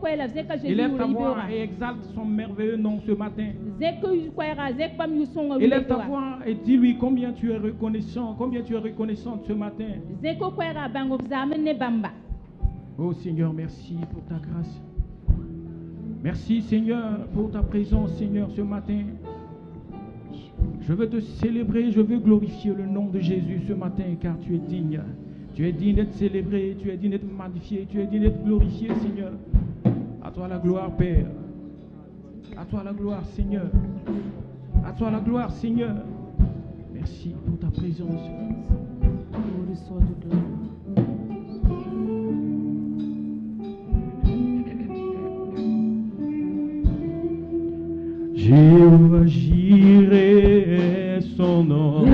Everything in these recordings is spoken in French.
Élève ta voix et exalte son merveilleux nom ce matin. Élève ta voix et dis-lui combien tu es reconnaissant, combien tu es reconnaissante ce matin. Oh Seigneur, merci pour ta grâce. Merci Seigneur pour ta présence, Seigneur, ce matin. Je veux te célébrer, je veux glorifier le nom de Jésus ce matin, car tu es digne. Tu es digne d'être célébré, tu es digne d'être magnifié, tu es digne d'être glorifié, Seigneur. À toi la gloire, Père. À toi la gloire, Seigneur. À toi la gloire, Seigneur. Merci pour ta présence. Jéhovah Jireh est son nom, Dieu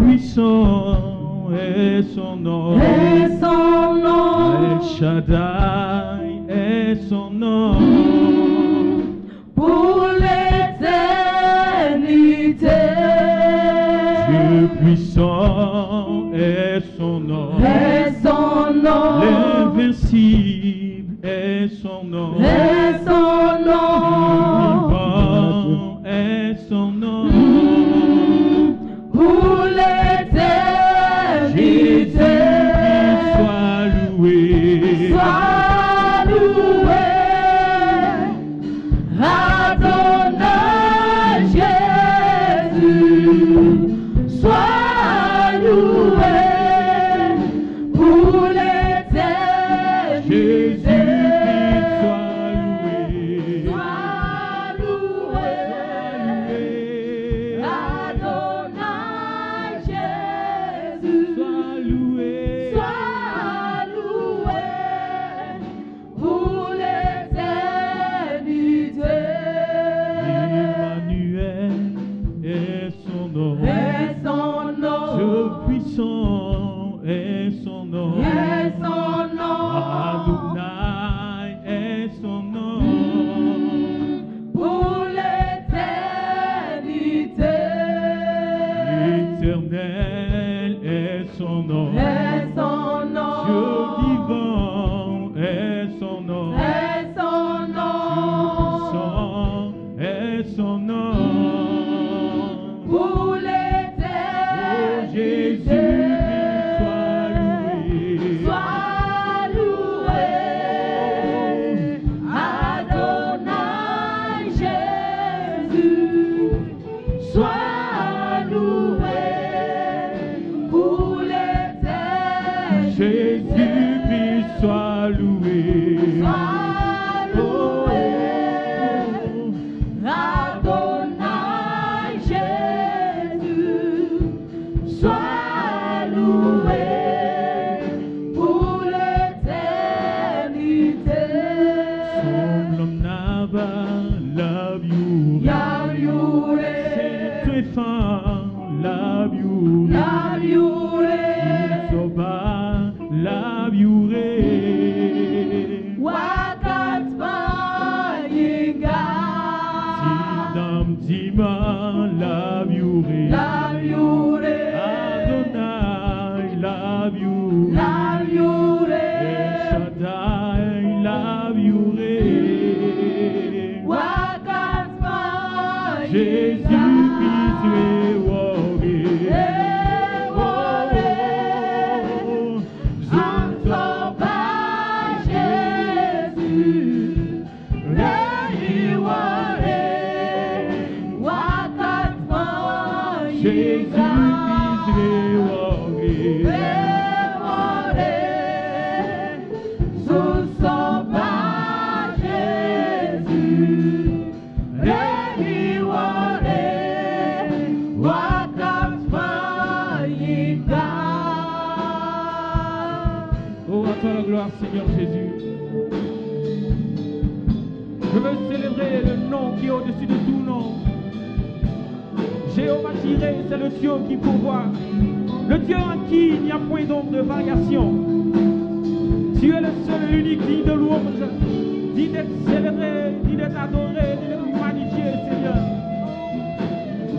puissant est son nom, El Shaddai est son nom, pour l'éternité. Dieu puissant est son nom, l'invincible est son nom, vivant est son nom, pour l'éternité. Sois loué, Sois loué, Adonai Jésus. Sois loué pour l'éternité. Seigneur Jésus. Je veux célébrer le nom qui est au-dessus de tout nom. Jéhovah Jireh, c'est le Dieu qui pourvoit. Le Dieu en qui il n'y a point d'ombre de variation. Tu es le seul et l'unique digne de louange, digne d'être célébré, digne d'être adoré, digne d'être magnifié, Seigneur.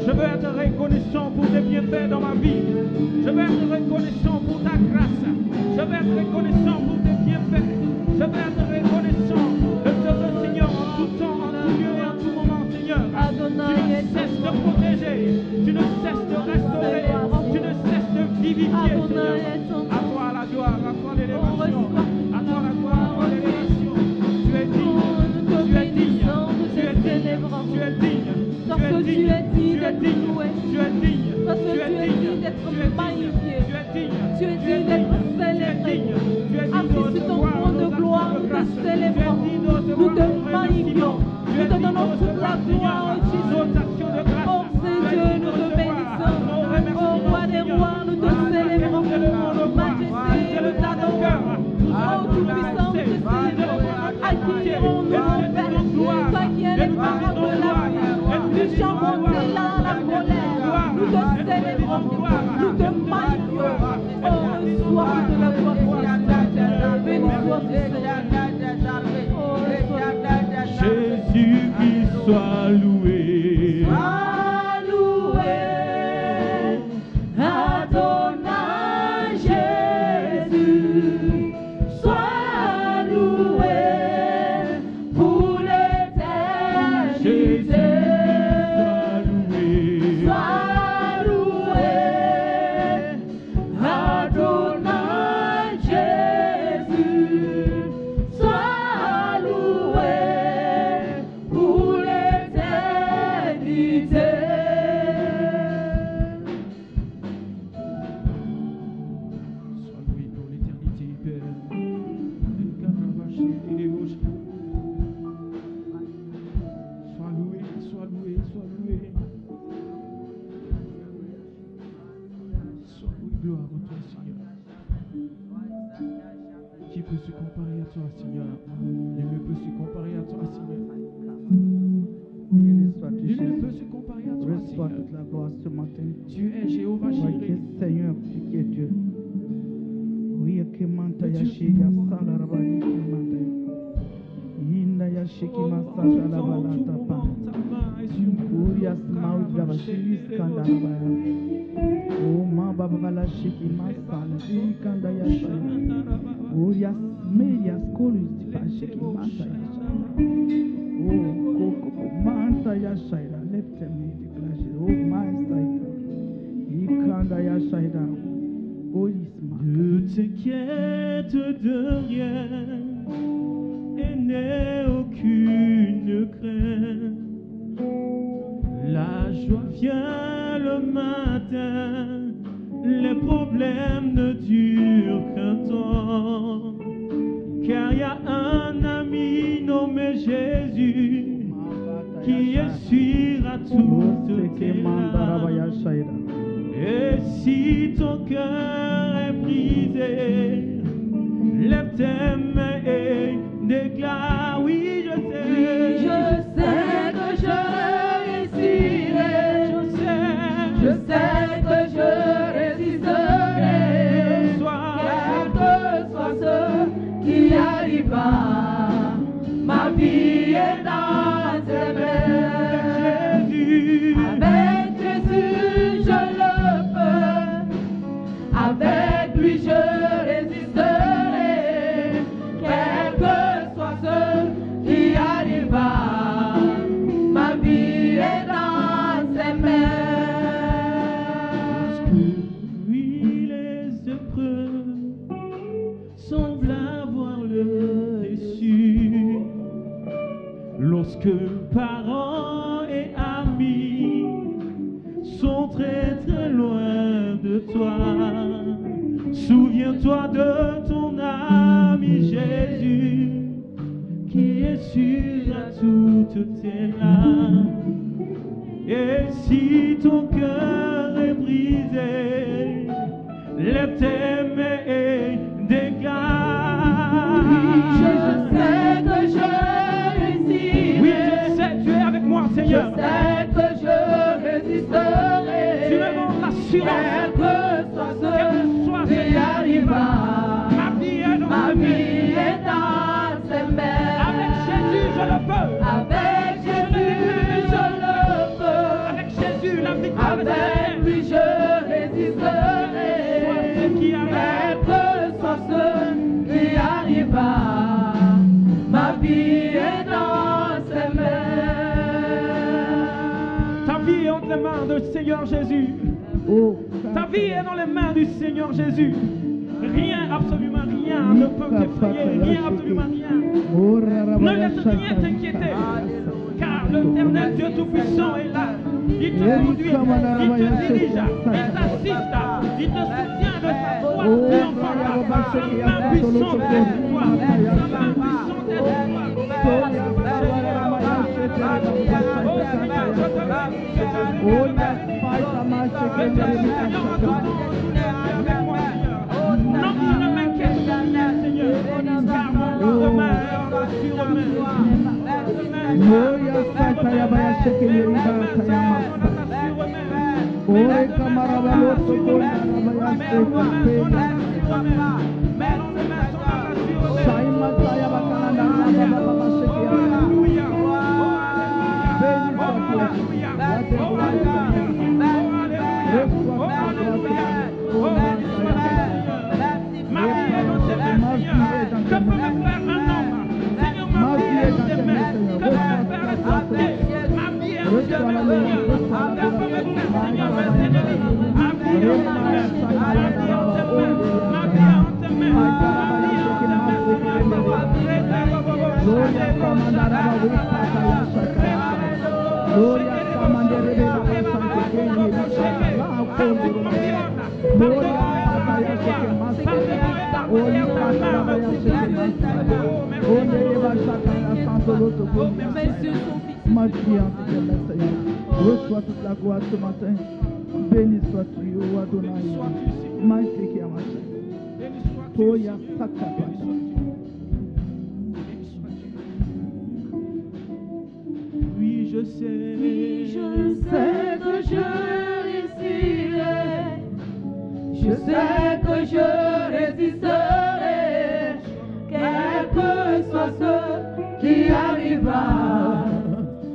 Je veux être reconnaissant pour tes bienfaits dans ma vie. Je veux être reconnaissant pour ta grâce. Je veux être reconnaissant pour tes bienfaits. Je veux être Parce que tu es digne d'être loué. Tu es digne. Parce que tu es digne d'être magnifié. Tu es digne. Tu es digne d'être célébré. Assis sur ton trône de gloire, nous te célébrons. Nous te magnifions. Nous te donnons toute la gloire, Jésus. Oh Saint-Dieu, nous te bénissons. Oh roi des rois, nous te célébrons. Majesté, nous t'adorons. Oh tout-puissant, nous te célébrons. À qui irons-nous, mon Père? Toi qui es les paroles de la vie. Nous chantons là la colère. Nous te célébrons. Nous te magnifions. Oh, reçois toute la gloire. Béni soit Jésus-Christ soit loué. Sois loué, Adonai Jésus. Sois loué pour l'éternité. Sois loué, Adonai Jésus. Sois loué pour l'éternité. Sois loué pour l'éternité, Père. Sois loué, sois loué, sois loué. Sois loué, gloire à toi, Seigneur. Qui peut se comparer à toi, Seigneur? Nul ne peut se comparer à toi, Seigneur. Béni sois-tu, Nul ne Jésus. peut se comparer à toi, Reçois Seigneur. toute la gloire ce matin. Tu es Jéhovah Toi qui Jireh. es Seigneur, tu qui es Dieu. Oui, que manta Le ya Dieu shiga pouvoir. sala rabani ki manta. Yinda ya shiki Oh, masata tout la temps, tout balata pa. moment, ta main est sur moi. Urias maud la shiki skanda rabaya. Oh ma baba bala shiki masala di kanda ya shaya. Urias medias kolis pa shiki manta ya shaya. Oh koko manta ya shaya. Left me declare. Oh my side. Ikanda ya shaya. Ne t'inquiète de rien et n'aie aucune crainte. La joie vient le matin, les problèmes ne durent qu'un temps. Car il y a un ami nommé Jésus qui essuiera toutes tes larmes. Et si ton cœur est brisé, lève tes mains et déclare, oui je sais. Je sais que je réussirai. Je sais que je résisterai. Quel que soit ce qui arrivera, ma vie est dans tes mains. Avec Jésus, je le peux. Avec lui, je résisterai. Quel que soit ce qui arrivera, ma vie est dans ses mains. Oui, les épreuves semblent avoir le dessus. Lorsque parents et amis sont très très loin de toi, souviens-toi de ton ami Jésus qui essuiera toutes tes larmes. Et si ton cœur est brisé, lève tes mains et déclare. Je sais que je réussirai. Oui, je sais, tu es avec moi, Je Seigneur. sais que je résisterai. Tu me donnes l'assurance. Quel que soit ce qui arrivera, Ma vie est dans ma tes mains. vie est dans ses mains. Avec Jésus, je le peux. Avec Jésus, je le peux. Avec Jésus, la victoire est Avec lui, je résisterai. Soit ce qui arrive. Quel que soit ce qui arrivera, ma vie est dans ses mains. Ta vie est entre les mains du Seigneur Jésus. Oh, Ta vie est dans les mains du Seigneur Jésus. Rien, absolument rien ne peut t'effrayer. Rien, absolument rien. Ne laisse rien t'inquiéter. Car L'éternel Dieu Tout-Puissant est là. Il te conduit, il te dirige, il t'assiste, il te soutient de sa voix triomphante. Sa main puissante est sur toi. Sa main puissante est non, je ne m'inquiète pas, Seigneur, car mon demeure reçois toute la gloire ce matin. Béni sois-tu, ô Adonai. Maïteke Amacha. Toya Sakapasha. Oui, je sais que je réussirai. Je sais que je résisterai. Quel que soit ce qui arrivera,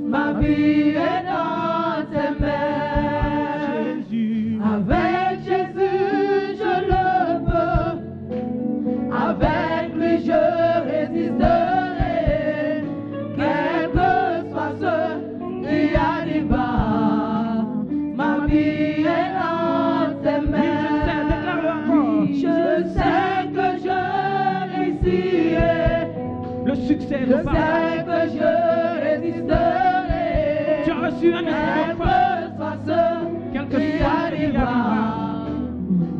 ma vie est dans tes mains. Avec Jésus, je le peux. Avec lui, je résisterai. Quel que soit ce qui arrivera, ma vie est dans tes mains. Je sais que je réussirai. le succès Je sais que je résisterai. Tu as reçu un quel que soit ce qui arrivera,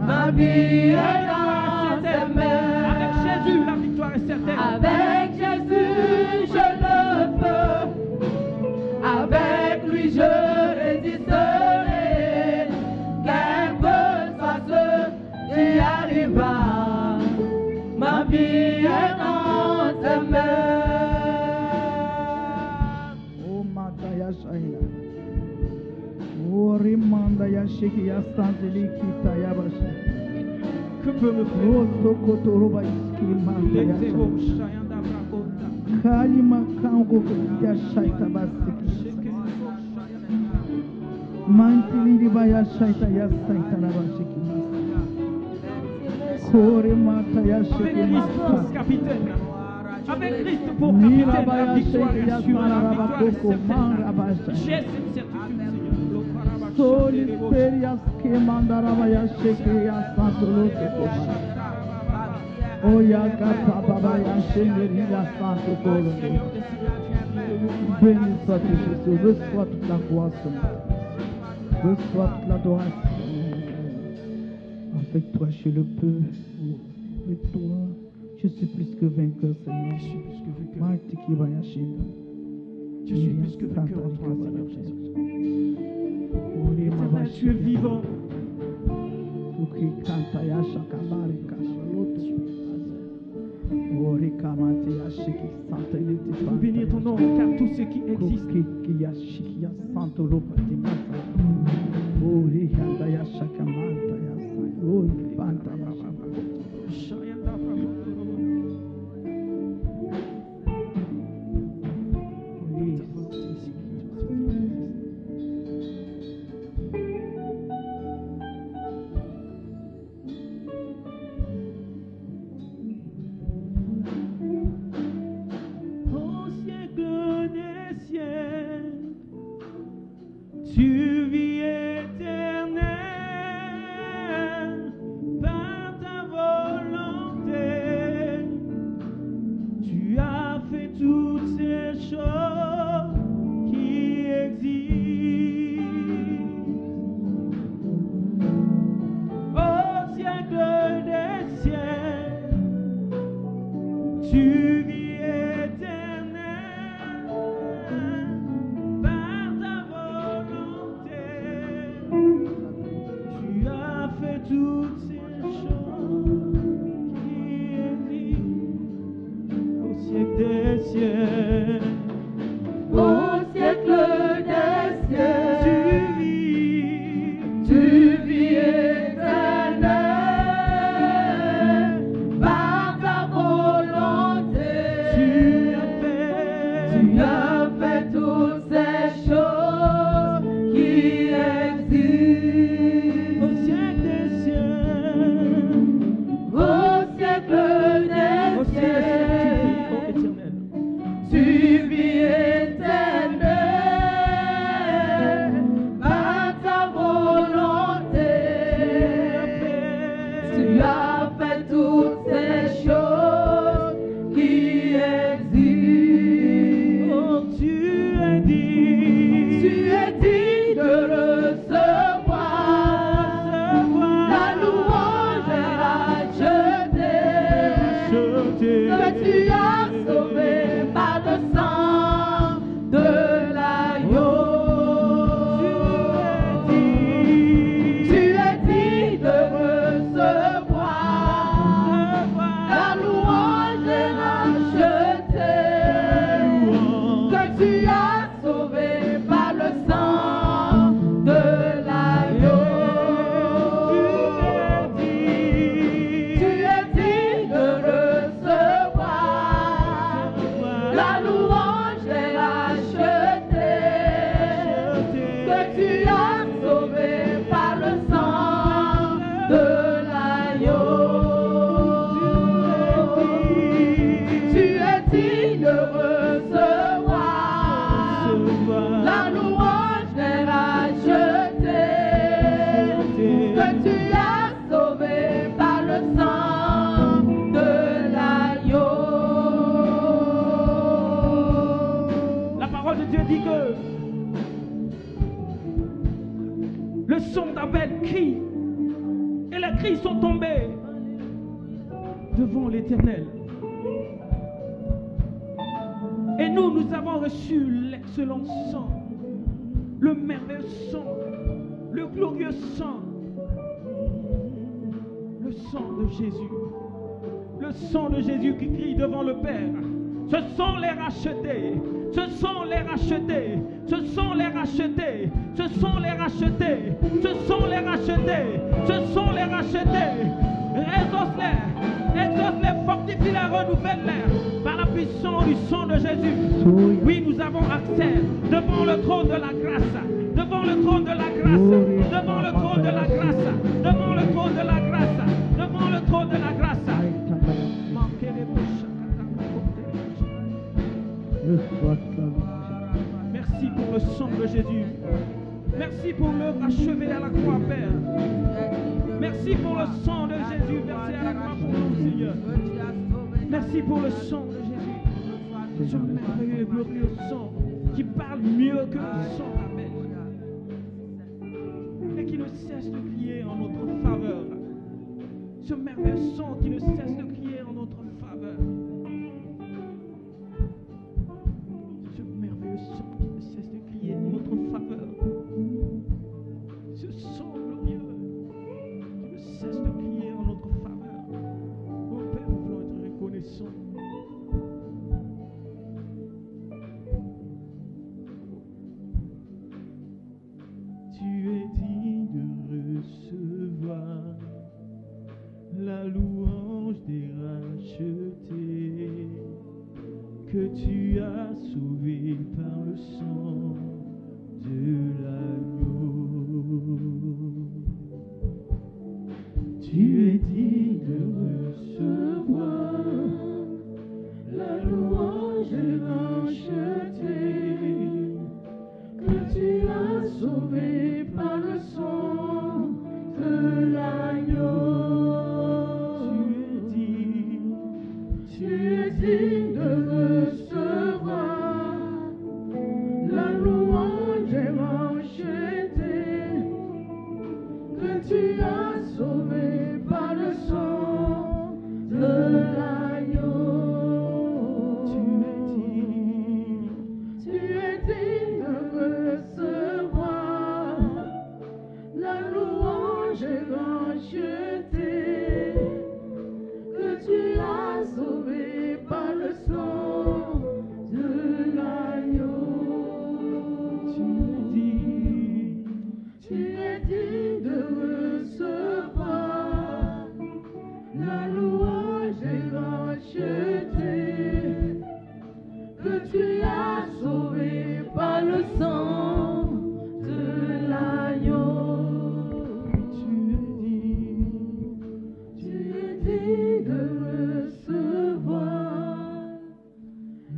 ma vie est dans tes mains. Avec Jésus, la victoire est certaine. Avec Jésus, je le peux. Avec lui, je résisterai. Quel que soit ce qui arrivera, ma vie est dans tes mains. Oh, Mataya Shaila. Oh, Rimanda Yashiki Yastanteli Kita Yabashi. Que peut me faire? Oh, Sokotoroba Iski Mataya Shaila. Kalima Kango Yashaita Basiki. Mantili Baya Shaita Yastaita Rabashiki. Kore Mataya Avec Shiki Christ pour Mata. capitaine. Avec Christ pour capitaine, la victoire est sûre, la victoire est certaine. J'ai cette certitude, Seigneur. Soli Perias Kemandarabaya Shekia Santolo Sokoma. Oya Gata Babaya Sheneria Santo Kolo. Béni sois-tu Jésus, reçois toute la gloire ce matin. Reçois toute l'adoration. Avec toi je le peux. Avec toi je suis plus que vainqueur Seigneur. Je suis plus que vainqueur. Martiki Bayashina. Je suis plus que vainqueur en toi, Seigneur Jésus. Éternel, tu es vivant. Nous bénir ton nom, car tout ce qui existe tu vis éternel par ta volonté. Tu as fait toutes ces choses qui siècle des cieux. Au siècle des cieux, Tu vis éternel, par ta volonté, tu as fait toutes ces choses qui existent. au siècle des cieux. Au siècle des Au ciel, cieux, ô éternel. tu vis éternel, par ta volonté, tu as fait toutes ces choses qui existent. Oh, tu es dit. Tu es digne de recevoir la louange et la jeter, que tu as sauvé par le sang de l'agneau. Tu es digne de recevoir la louange et la jeter, que tu as sauvé par le sang de l'agneau. Tu es digne de recevoir la louange et la jeter, que tu as sauvé par le sang de l'agneau. Tu es digne de recevoir la louange et la jeter, que tu as sauvé par le sang de l'agneau. La parole de Dieu dit que le son d'Abel crie et les cris sont tombés devant l'Éternel. Et nous avons reçu l'excellent sang, le merveilleux sang, le glorieux sang, le sang de Jésus. Le sang de Jésus qui crie devant le Père. Ce sont les rachetés. Ce sont les rachetés. Ce sont les rachetés. Ce sont les rachetés. Ce sont les rachetés. Ce sont les rachetés. Exauce-les. Exauce-les. Fortifie-les. Renouvelle-les. Par la puissance du sang de Jésus. Oui, nous avons accès devant le trône de la grâce. Devant le trône de la grâce. Devant le trône de la grâce. Devant le trône de la grâce. Devant le trône de la grâce. Merci pour le sang de Jésus. Merci pour l'œuvre achevée à la croix, Père. Merci pour le sang de Jésus versé à la croix pour nous, Seigneur. Merci pour le sang de Jésus. Ce merveilleux et glorieux sang qui parle mieux que le sang d'Abel. Et qui ne cesse de crier en notre faveur. Ce merveilleux sang qui ne cesse de crier en notre faveur. Ce merveilleux sang qui ne cesse de crier en notre faveur. Ce sang glorieux qui ne cesse de crier en notre faveur. Oh Père, nous voulons être reconnaissants. Tu es digne de recevoir la louange des rachetés, que tu as sauvé par le sang de l'agneau. Tu es digne de recevoir la louange des rachetés, que tu as sauvé par le sang de l'agneau. Tu es digne de recevoir la louange et racheté, que tu as sauvé par le sang de l'agneau. Tu es digne tu as sauvé par le sang de l'agneau. Tu es dit de recevoir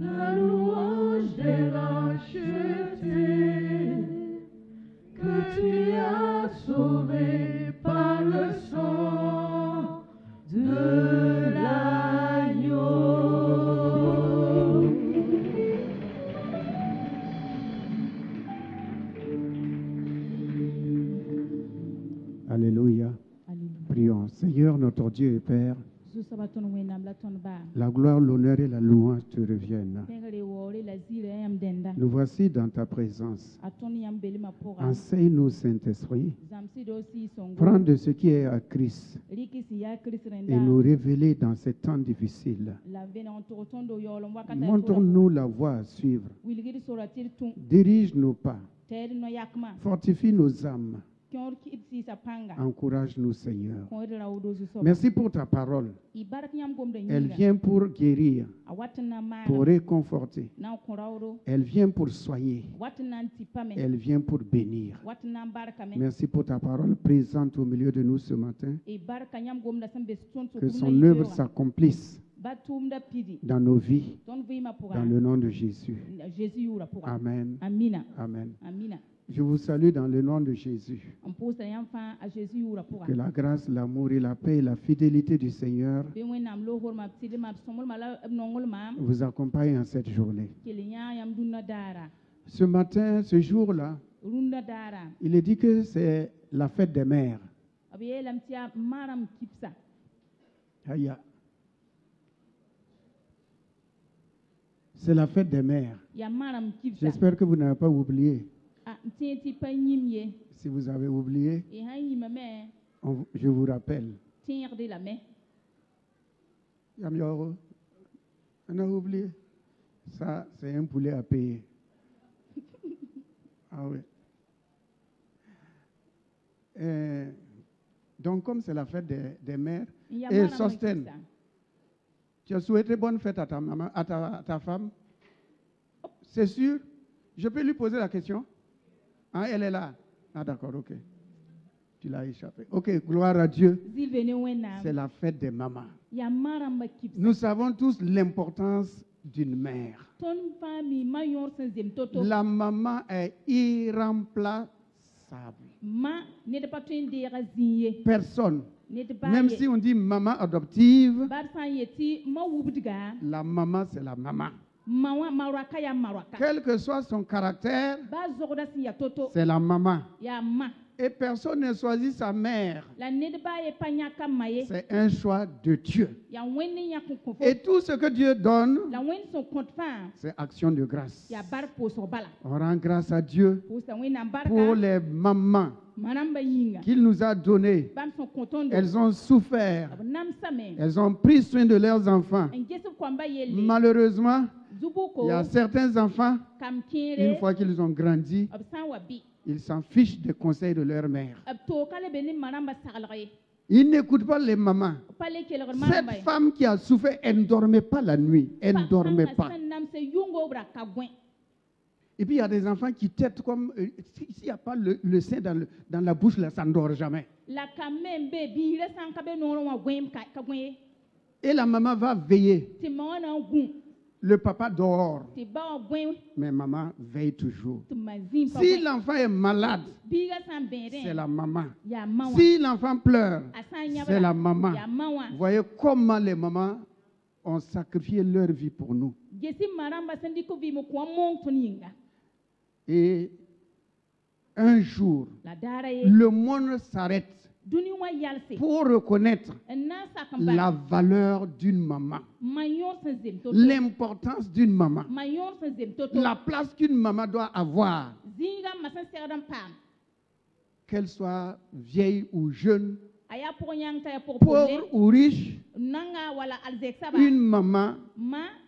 la louange des rachetés, que tu as sauvé par le sang de l'agneau. Alléluia. Prions. Seigneur, notre Dieu et Père, la gloire, l'honneur et la louange te reviennent. Nous voici dans ta présence. Enseigne-nous, Saint-Esprit, prends de ce qui est à Christ et nous révéler dans ces temps difficiles. Montre-nous la voie à suivre. Dirige nos pas. Fortifie nos âmes. Encourage-nous, Seigneur. Merci pour ta parole. Elle vient pour guérir, pour réconforter. Elle vient pour soigner. Elle vient pour bénir. Merci pour ta parole présente au milieu de nous ce matin. Que son œuvre s'accomplisse dans nos vies, dans le nom de Jésus. Amen. Amen. Je vous salue dans le nom de Jésus. Que la grâce, l'amour et la paix et la fidélité du Seigneur vous accompagnent en cette journée. Ce matin, ce jour-là, il est dit que c'est la fête des mères. C'est la fête des mères. J'espère que vous n'avez pas oublié. Si vous avez oublié, je vous rappelle. On a oublié. Ça, c'est un poulet à payer. Ah oui. Donc, comme c'est la fête des mères, et Sosten, tu as souhaité bonne fête à ta maman, à ta femme? C'est sûr? Je peux lui poser la question? Ah, elle est là. Ah, d'accord, ok. Tu l'as échappé. Ok, gloire à Dieu. C'est la fête des mamans. Nous savons tous l'importance d'une mère. La maman est irremplaçable. Personne. Même si on dit maman adoptive, la maman, c'est la maman. Quel que soit son caractère, c'est la maman. Et personne ne choisit sa mère. C'est un choix de Dieu. Et tout ce que Dieu donne, c'est action de grâce. On rend grâce à Dieu pour les mamans qu'il nous a données. Elles ont souffert. Elles ont pris soin de leurs enfants. Malheureusement, il y a certains enfants, une fois qu'ils ont grandi, ils s'en fichent des conseils de leur mère. Ils n'écoutent pas les mamans. Cette femme qui a souffert, elle ne dormait pas la nuit. Elle ne dormait pas. Et puis il y a des enfants qui têtent comme... S'il n'y a pas le sein dans la bouche, là, ça ne dort jamais. Et la maman va veiller. Le papa dort, mais maman veille toujours. Si l'enfant est malade, c'est la maman. Si l'enfant pleure, c'est la maman. Vous voyez comment les mamans ont sacrifié leur vie pour nous. Et un jour, le monde s'arrête pour reconnaître la valeur d'une maman, l'importance d'une maman, la place qu'une maman doit avoir, qu'elle soit vieille ou jeune, pauvre ou riche. Une maman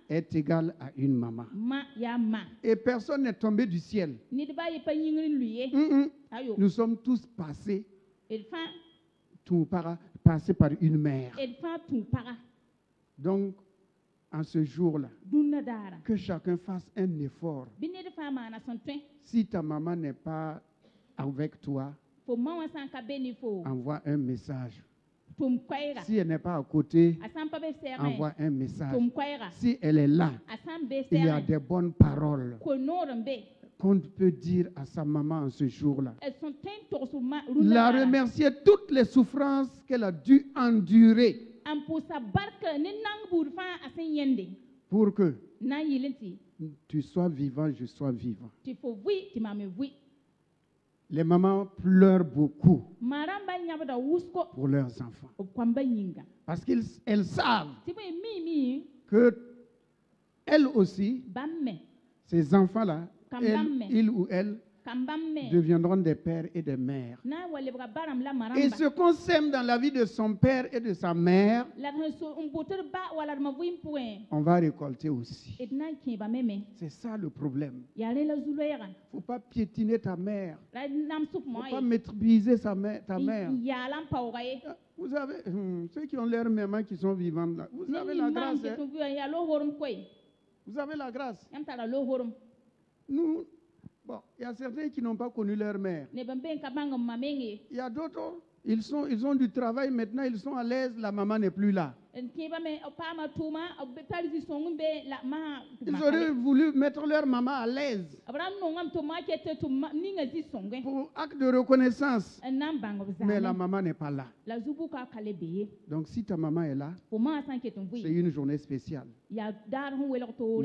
est égale à une maman. Et personne n'est tombé du ciel. Nous sommes tous passés par une mère. Donc, en ce jour-là, que chacun fasse un effort. Si ta maman n'est pas avec toi, envoie un message. Si elle n'est pas à côté, envoie un message. Si elle est là, il y a des bonnes paroles qu'on peut dire à sa maman en ce jour-là. La remercier toutes les souffrances qu'elle a dû endurer pour que tu sois vivant, je sois vivant. Les mamans pleurent beaucoup pour leurs enfants. Parce qu'elles savent que elles aussi, ces enfants-là, ils ou elles, deviendront des pères et des mères. Et ce qu'on sème dans la vie de son père et de sa mère, on va récolter aussi. C'est ça le problème. Il ne faut pas piétiner ta mère. Il ne faut pas mépriser ta mère. Vous avez, ceux qui ont leurs mamans qui sont vivantes là, vous avez la grâce. Vous avez la grâce. Nous, bon, il y a certains qui n'ont pas connu leur mère. Il y a d'autres, ils ont du travail maintenant, ils sont à l'aise, la maman n'est plus là. Ils auraient voulu mettre leur maman à l'aise pour acte de reconnaissance. Mais la maman n'est pas là. Donc si ta maman est là, c'est une journée spéciale.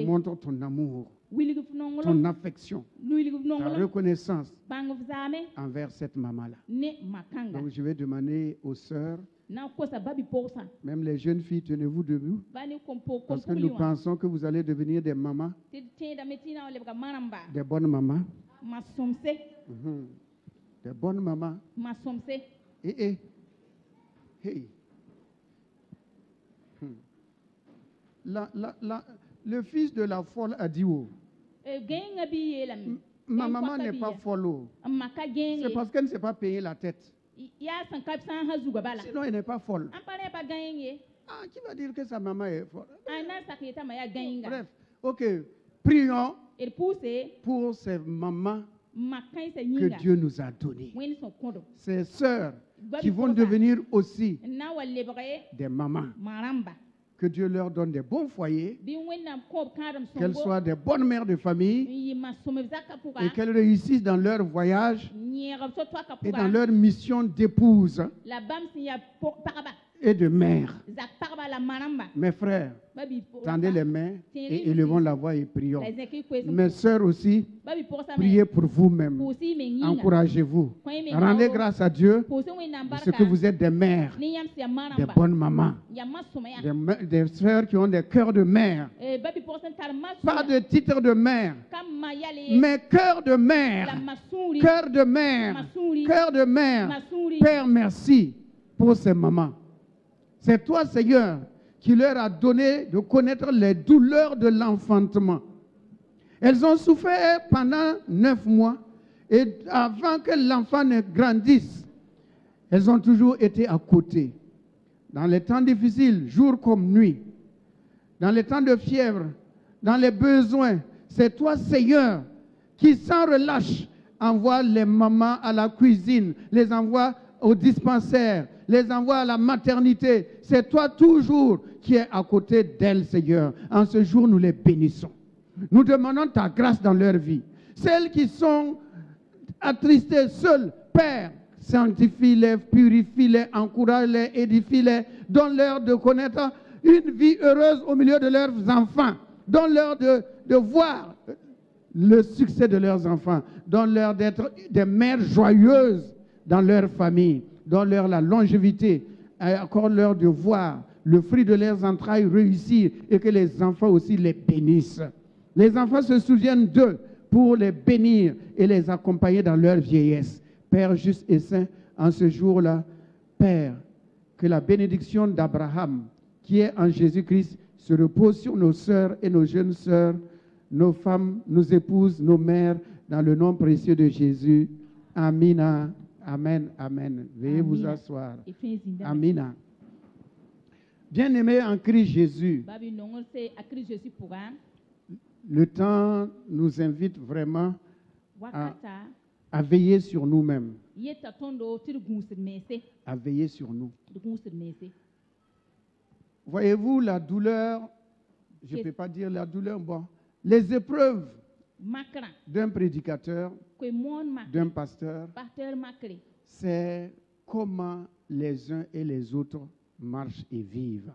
Montre ton amour, ton affection, ta reconnaissance envers cette maman-là. Donc je vais demander aux sœurs, même les jeunes filles, tenez-vous debout, parce que nous pensons que vous allez devenir des mamans, des bonnes mamans, des bonnes mamans. Hey. Le fils de la folle a dit oh, ma maman n'est pas folle. C'est parce qu'elle ne s'est pas payé la tête. Sinon, elle n'est pas folle. Ah, qui va dire que sa maman est folle? Bref, ok. Prions pour ces mamans que Dieu nous a données. Ces sœurs qui vont devenir aussi des mamans. Que Dieu leur donne des bons foyers, qu'elles soient des bonnes mères de famille et qu'elles réussissent dans leur voyage et dans leur mission d'épouse et de mère. Mes frères, tendez les mains et élevons la voix et prions. Mes sœurs aussi, priez pour vous-même. Encouragez-vous. Rendez grâce à Dieu de ce que vous êtes des mères, des bonnes mamans, des sœurs qui ont des cœurs de mère. Pas de titre de mère, mais cœur de mère. Cœur de mère. Cœur de mère. Père, merci pour ces mamans. C'est toi, Seigneur, qui leur a donné de connaître les douleurs de l'enfantement. Elles ont souffert pendant 9 mois et avant que l'enfant ne grandisse, elles ont toujours été à côté. Dans les temps difficiles, jour comme nuit, dans les temps de fièvre, dans les besoins, c'est toi, Seigneur, qui sans relâche envoie les mamans à la cuisine, les envoie au dispensaire, les envoie à la maternité. C'est toi toujours qui es à côté d'elles, Seigneur. En ce jour, nous les bénissons. Nous demandons ta grâce dans leur vie. Celles qui sont attristées seules, Père, sanctifie-les, purifie-les, encourage-les, édifie-les, donne-leur de connaître une vie heureuse au milieu de leurs enfants. Donne-leur de voir le succès de leurs enfants. Donne-leur d'être des mères joyeuses dans leur famille. Donne-leur la longévité. Accorde-leur de voir le fruit de leurs entrailles réussir et que les enfants aussi les bénissent. Les enfants se souviennent d'eux pour les bénir et les accompagner dans leur vieillesse. Père juste et saint, en ce jour-là, Père, que la bénédiction d'Abraham, qui est en Jésus-Christ, se repose sur nos sœurs et nos jeunes sœurs, nos femmes, nos épouses, nos mères, dans le nom précieux de Jésus. Amina. Amen. Amen. Veuillez vous asseoir. Amina. Bien-aimés en Christ Jésus, le temps nous invite vraiment à veiller sur nous-mêmes, à veiller sur nous. Voyez-vous la douleur, je ne peux pas dire la douleur, bon, les épreuves d'un prédicateur, d'un pasteur, c'est comment les uns et les autres marchent et vivent.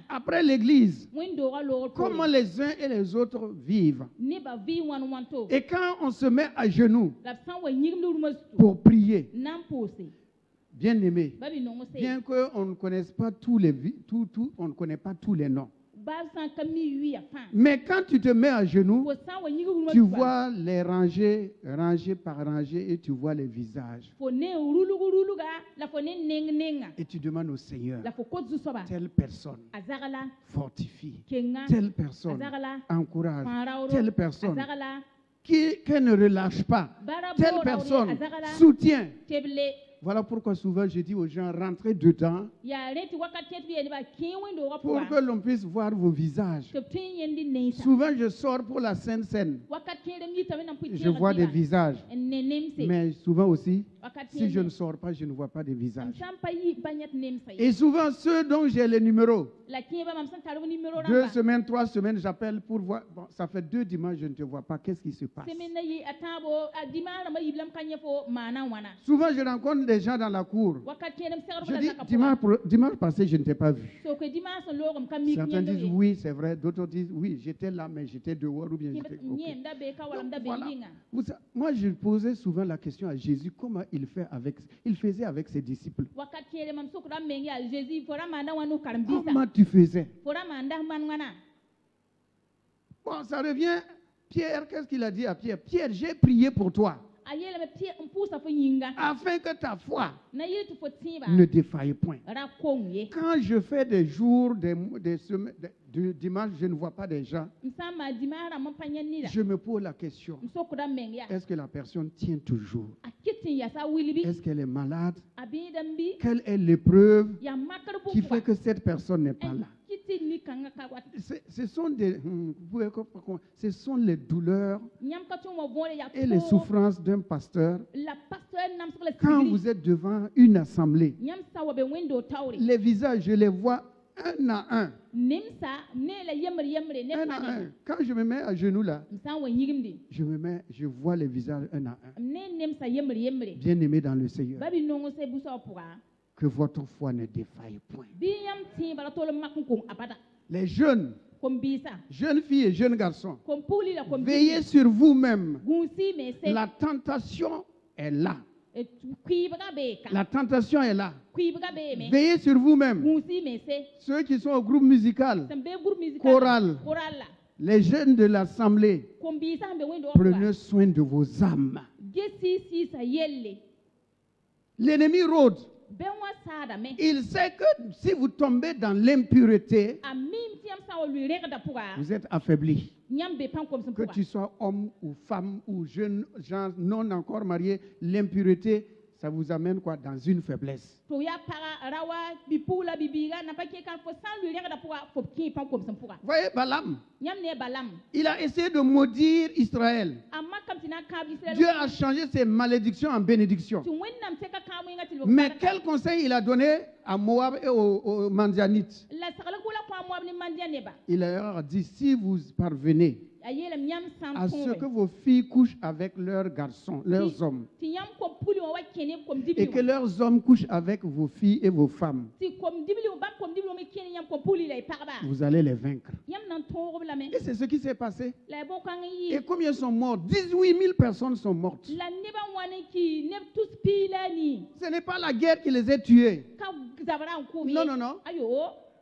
Après l'église, comment les uns et les autres vivent. Et quand on se met à genoux pour prier, bien aimé, bien qu'on ne connaisse pas on ne connaît pas tous les noms. Mais quand tu te mets à genoux, tu vois les rangées, rangées par rangées, et tu vois les visages. Et tu demandes au Seigneur, telle personne fortifie, telle personne encourage, telle personne qu'elle ne relâche pas, telle personne soutient. Voilà pourquoi souvent je dis aux gens, rentrez dedans pour que l'on puisse voir vos visages. Souvent je sors pour la Sainte Seine. Je vois des visages. Mais souvent aussi, si je ne sors pas, je ne vois pas des visages. Et souvent ceux dont j'ai les numéros, 2 semaines, 3 semaines, j'appelle pour voir. Bon, ça fait 2 dimanches, je ne te vois pas. Qu'est-ce qui se passe? Souvent je rencontre des gens dans la cour. Je dis, dimanche passé, je ne t'ai pas vu. Certains disent oui, c'est vrai. D'autres disent oui, j'étais là, mais j'étais dehors ou bien j'étais. Okay. Voilà. Moi, je posais souvent la question à Jésus, comment il faisait avec ses disciples. Comment tu faisais? Bon, ça revient. Pierre, qu'est-ce qu'il a dit à Pierre? Pierre, j'ai prié pour toi, afin que ta foi ne défaille point. Quand je fais des jours, des semaines, de dimanche, je ne vois pas des gens, je me pose la question, est-ce que la personne tient toujours? Est-ce qu'elle est malade? Quelle est l'épreuve qui fait que cette personne n'est pas là? Ce sont les douleurs et les souffrances d'un pasteur. Quand vous êtes devant une assemblée, les visages, je les vois un à un. Quand je me mets à genoux là, je vois les visages un à un. Bien-aimés dans le Seigneur, que votre foi ne défaille point. Les jeunes filles et jeunes garçons, veillez sur vous-même. La tentation est là. La tentation est là. Veillez sur vous-même. Ceux qui sont au groupe musical, choral, les jeunes de l'assemblée, prenez soin de vos âmes. L'ennemi rôde. Il sait que si vous tombez dans l'impureté, vous êtes affaibli. Que tu sois homme ou femme ou jeune, gens non encore mariés, l'impureté, ça vous amène quoi? Dans une faiblesse. Voyez Balaam, il a essayé de maudire Israël. Dieu a changé ses malédictions en bénédictions. Mais quel conseil il a donné à Moab et aux Mandianites? Il leur a dit, si vous parvenez à ce que vos filles couchent avec leurs garçons, leurs hommes, et que leurs hommes couchent avec vos filles et vos femmes, vous allez les vaincre. Et c'est ce qui s'est passé. Et combien sont morts? 18 000 personnes sont mortes. Ce n'est pas la guerre qui les a tués. Non, non, non.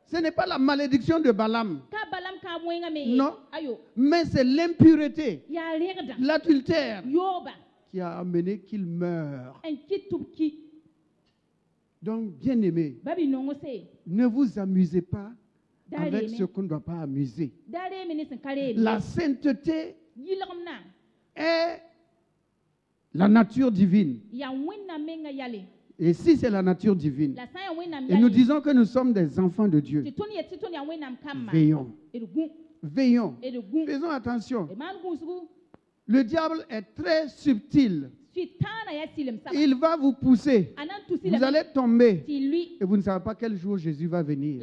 Ce n'est pas la malédiction de Balaam. Non. Mais c'est l'impureté, l'adultère qui a amené qu'il meure. Donc, bien-aimés, ne vous amusez pas avec ce qu'on ne doit pas amuser. La sainteté est la nature divine. Et si c'est la nature divine, et nous disons que nous sommes des enfants de Dieu, veillons. Veillons. Faisons attention. Le diable est très subtil. Il va vous pousser. Vous allez tomber. Et vous ne savez pas quel jour Jésus va venir.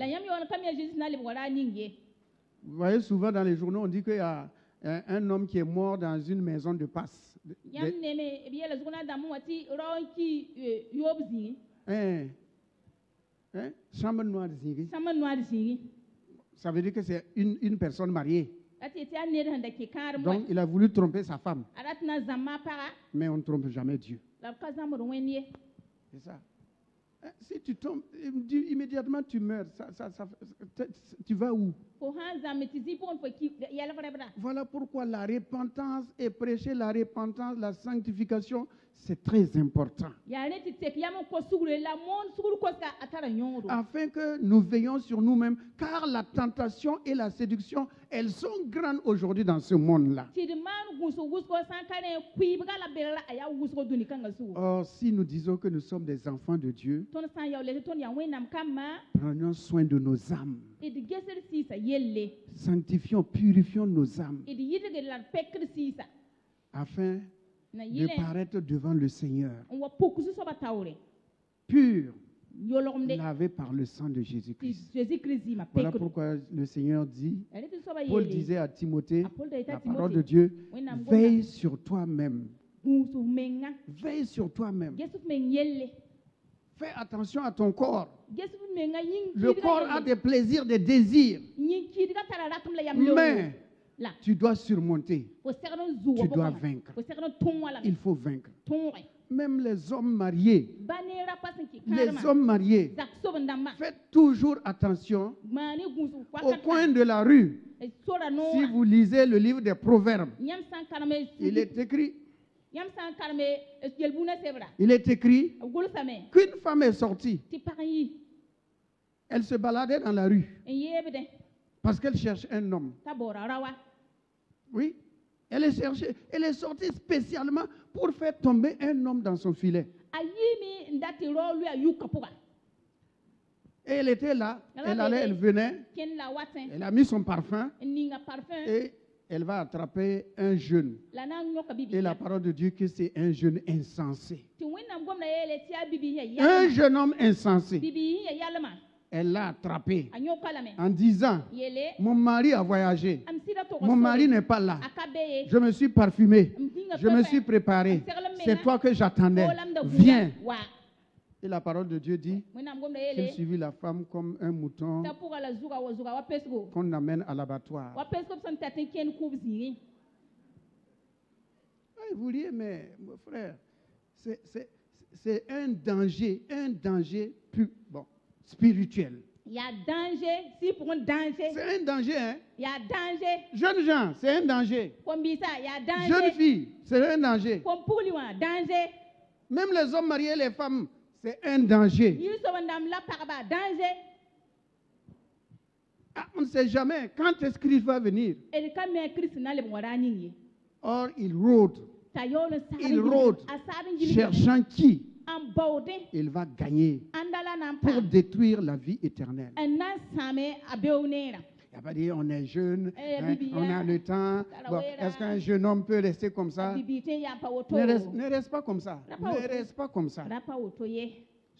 Vous voyez souvent dans les journaux, on dit qu'il y a un homme qui est mort dans une maison de passe. Chambre noire de Zingri. Ça veut dire que c'est une personne mariée. Donc il a voulu tromper sa femme. Mais on ne trompe jamais Dieu. C'est ça. Si tu tombes, immédiatement tu meurs. Tu vas où? Voilà pourquoi la repentance et prêcher la repentance, la sanctification, c'est très important. Afin que nous veillions sur nous-mêmes, car la tentation et la séduction, elles sont grandes aujourd'hui dans ce monde-là. Or, si nous disons que nous sommes des enfants de Dieu, prenons soin de nos âmes. Sanctifions, purifions nos âmes. Afin de paraître devant le Seigneur. Pur, lavé par le sang de Jésus-Christ. Voilà pourquoi le Seigneur dit, Paul disait à Timothée, la parole de Dieu, veille sur toi-même. Veille sur toi-même. Fais attention à ton corps. Le corps a des plaisirs, des désirs. Mais tu dois surmonter. Tu dois vaincre. Il faut vaincre. Même les hommes mariés. Faites toujours attention au coin de la rue. Si vous lisez le livre des Proverbes, il est écrit qu'une femme est sortie. Elle se baladait dans la rue parce qu'elle cherche un homme. Oui, elle est sortie spécialement pour faire tomber un homme dans son filet. Et elle était là, elle allait, elle venait, elle a mis son parfum et elle va attraper un jeune. Et la parole de Dieu que c'est un jeune insensé. Un jeune homme insensé. Elle l'a attrapé en disant, mon mari a voyagé, mon mari n'est pas là, je me suis parfumé, je me suis préparé, c'est toi que j'attendais, viens. Et la parole de Dieu dit qu'il suivit la femme comme un mouton qu'on amène à l'abattoir. Vous riez, mais mon frère, c'est un danger spirituel. Il y a danger, si pour un danger. C'est un danger, hein? Il y a danger. Jeunes gens, c'est un danger. Comme ça, il y a danger. Jeunes filles, c'est un danger. Comme pour lui, danger. Même les hommes mariés, les femmes, c'est un danger. On ne sait jamais quand est-ce qu'il va venir. Or, il rôde. Il rôde, cherchant qui il va gagner pour détruire la vie éternelle. Il n'y a pas dit on est jeune, on a le temps. Bon, est-ce qu'un jeune homme peut rester comme ça? Ne reste pas comme ça. Ne reste pas comme ça.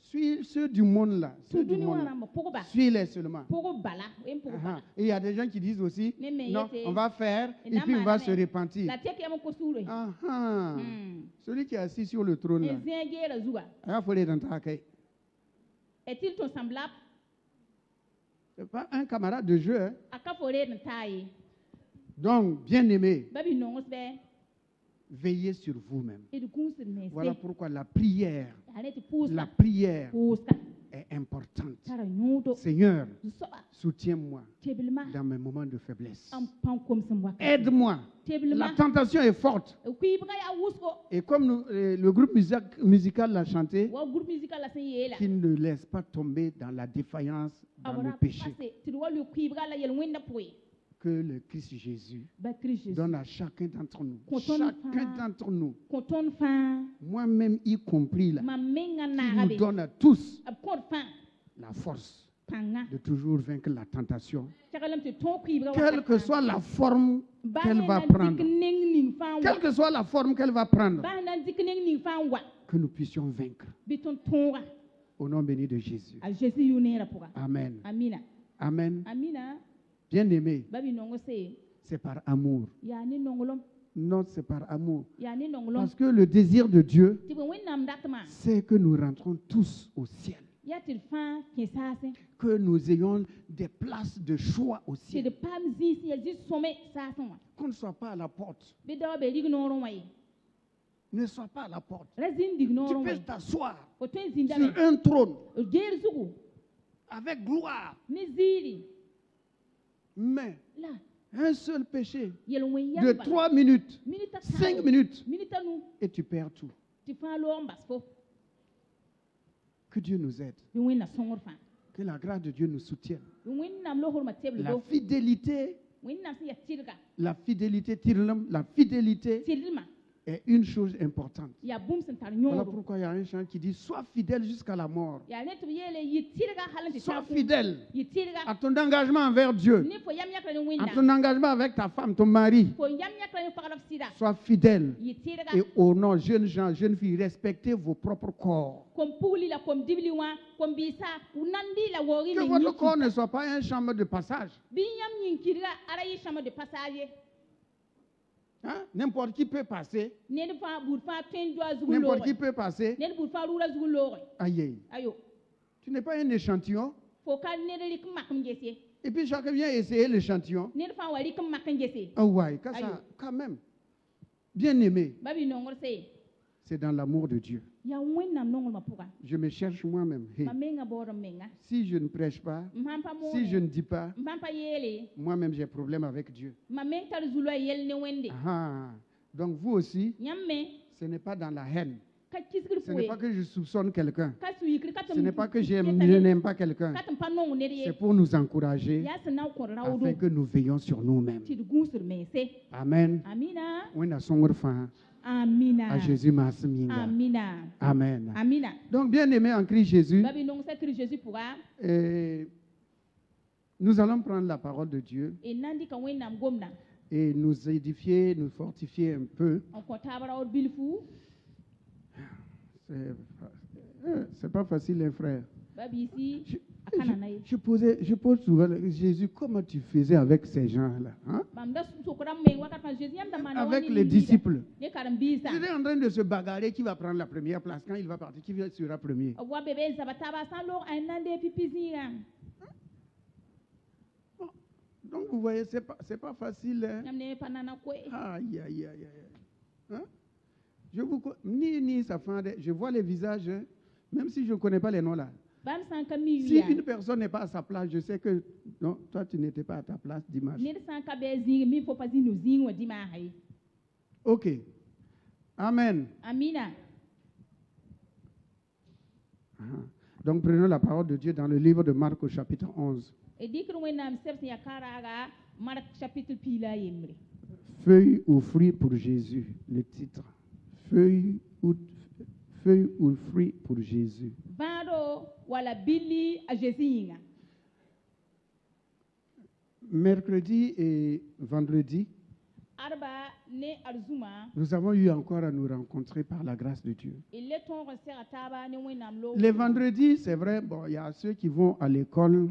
Suis ceux du monde là. Suis-les seulement. Et il y a des gens qui disent aussi, non, on va faire et puis on va se repentir. Celui qui est assis sur le trône là, il faut aller dans ta accueil. Est-il ton semblable? Ce n'est pas un camarade de jeu. Hein? Donc, bien aimé, veillez sur vous-même. Voilà pourquoi la prière est importante. Seigneur, soutiens-moi dans mes moments de faiblesse. Aide-moi. La tentation est forte. Et comme le groupe musical l'a chanté, qu'il ne laisse pas tomber dans la défaillance, dans le péché. que le Christ Jésus donne à chacun d'entre nous. Chacun d'entre nous. Moi-même y compris là. Qui nous donne à tous la force de toujours vaincre la tentation. Quelle que soit la forme qu'elle va prendre. Quelle que soit la forme qu'elle va prendre. Que nous puissions vaincre. Au nom béni de Jésus. Amen. Amen. Bien aimé. C'est par amour. Non, c'est par amour. Parce que le désir de Dieu, c'est que nous rentrons tous au ciel. Que nous ayons des places de choix au ciel. Qu'on ne soit pas à la porte. Ne sois pas à la porte. Tu peux t'asseoir sur un trône avec gloire. Mais un seul péché de 3 minutes, 5 minutes, et tu perds tout. Que Dieu nous aide. Que la grâce de Dieu nous soutienne. La fidélité est une chose importante. Voilà pourquoi il y a un chant qui dit « Sois fidèle jusqu'à la mort ». Sois fidèle à ton engagement envers Dieu, à ton engagement avec ta femme, ton mari. Sois fidèle. Et au nom, jeunes gens, jeunes filles, respectez vos propres corps. Que votre corps ne soit pas un champ de passage. Hein? N'importe qui peut passer. N'importe qui peut passer. Aïe. Tu n'es pas un échantillon. Et puis chacun vient essayer l'échantillon. Ah ouais, quand même. Bien aimé. C'est dans l'amour de Dieu. Je me cherche moi-même. Hey. Si je ne prêche pas, si je ne dis pas, moi-même j'ai problème avec Dieu. Ah, donc vous aussi, ce n'est pas dans la haine. Ce n'est pas que je soupçonne quelqu'un. Ce n'est pas que je n'aime pas quelqu'un. C'est pour nous encourager afin que nous veillons sur nous-mêmes. Amen. Amina. À Jésus Amina. Amen. Amina. Donc, bien aimé en Christ Jésus, nous allons prendre la parole de Dieu et nous édifier, nous fortifier un peu. C'est pas facile, les frères. Je pose souvent, Jésus, comment tu faisais avec ces gens-là, hein? Avec les disciples. Ils étaient en train de se bagarrer qui va prendre la première place. Quand il va partir, qui sera premier? Donc vous voyez, c'est pas facile. Hein? Aïe, aïe, aïe, aïe. Hein? Ni sa fin, je vois les visages, hein? Même si je ne connais pas les noms là. Si une personne n'est pas à sa place, je sais que non, toi tu n'étais pas à ta place dimanche. Ok. Amen. Amina. Donc prenons la parole de Dieu dans le livre de Marc au chapitre 11. Feuille ou fruit pour Jésus, le titre. Feuille ou fruit pour Jésus. Mercredi et vendredi, nous avons eu encore à nous rencontrer par la grâce de Dieu. Les vendredis, c'est vrai, bon, il y a ceux qui vont à l'école,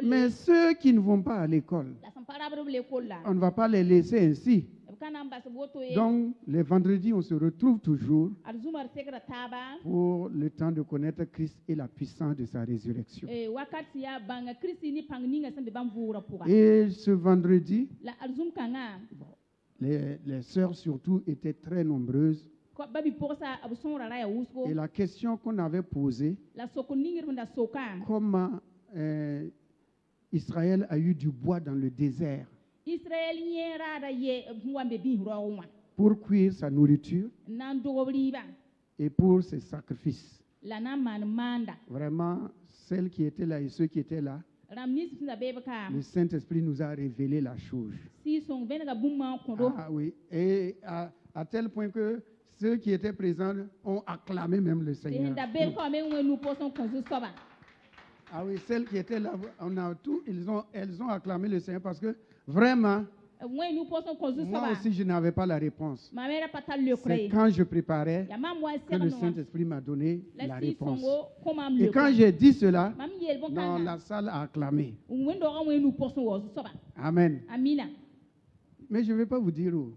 mais ceux qui ne vont pas à l'école, on ne va pas les laisser ainsi. Donc, les vendredis, on se retrouve toujours pour le temps de connaître Christ et la puissance de sa résurrection. Et ce vendredi, les sœurs surtout étaient très nombreuses. Et la question qu'on avait posée, comment Israël a eu du bois dans le désert pour cuire sa nourriture et pour ses sacrifices. Vraiment, celles qui étaient là et ceux qui étaient là, Le Saint-Esprit nous a révélé la chose. Ah oui, et à tel point que ceux qui étaient présents ont acclamé même le Seigneur. Ah oui, celles qui étaient là, elles ont acclamé le Seigneur parce que vraiment, moi aussi je n'avais pas la réponse. C'est quand je préparais que le Saint-Esprit m'a donné la réponse. Et quand j'ai dit cela, non, la salle a acclamé. Amen. Mais je ne vais pas vous dire où.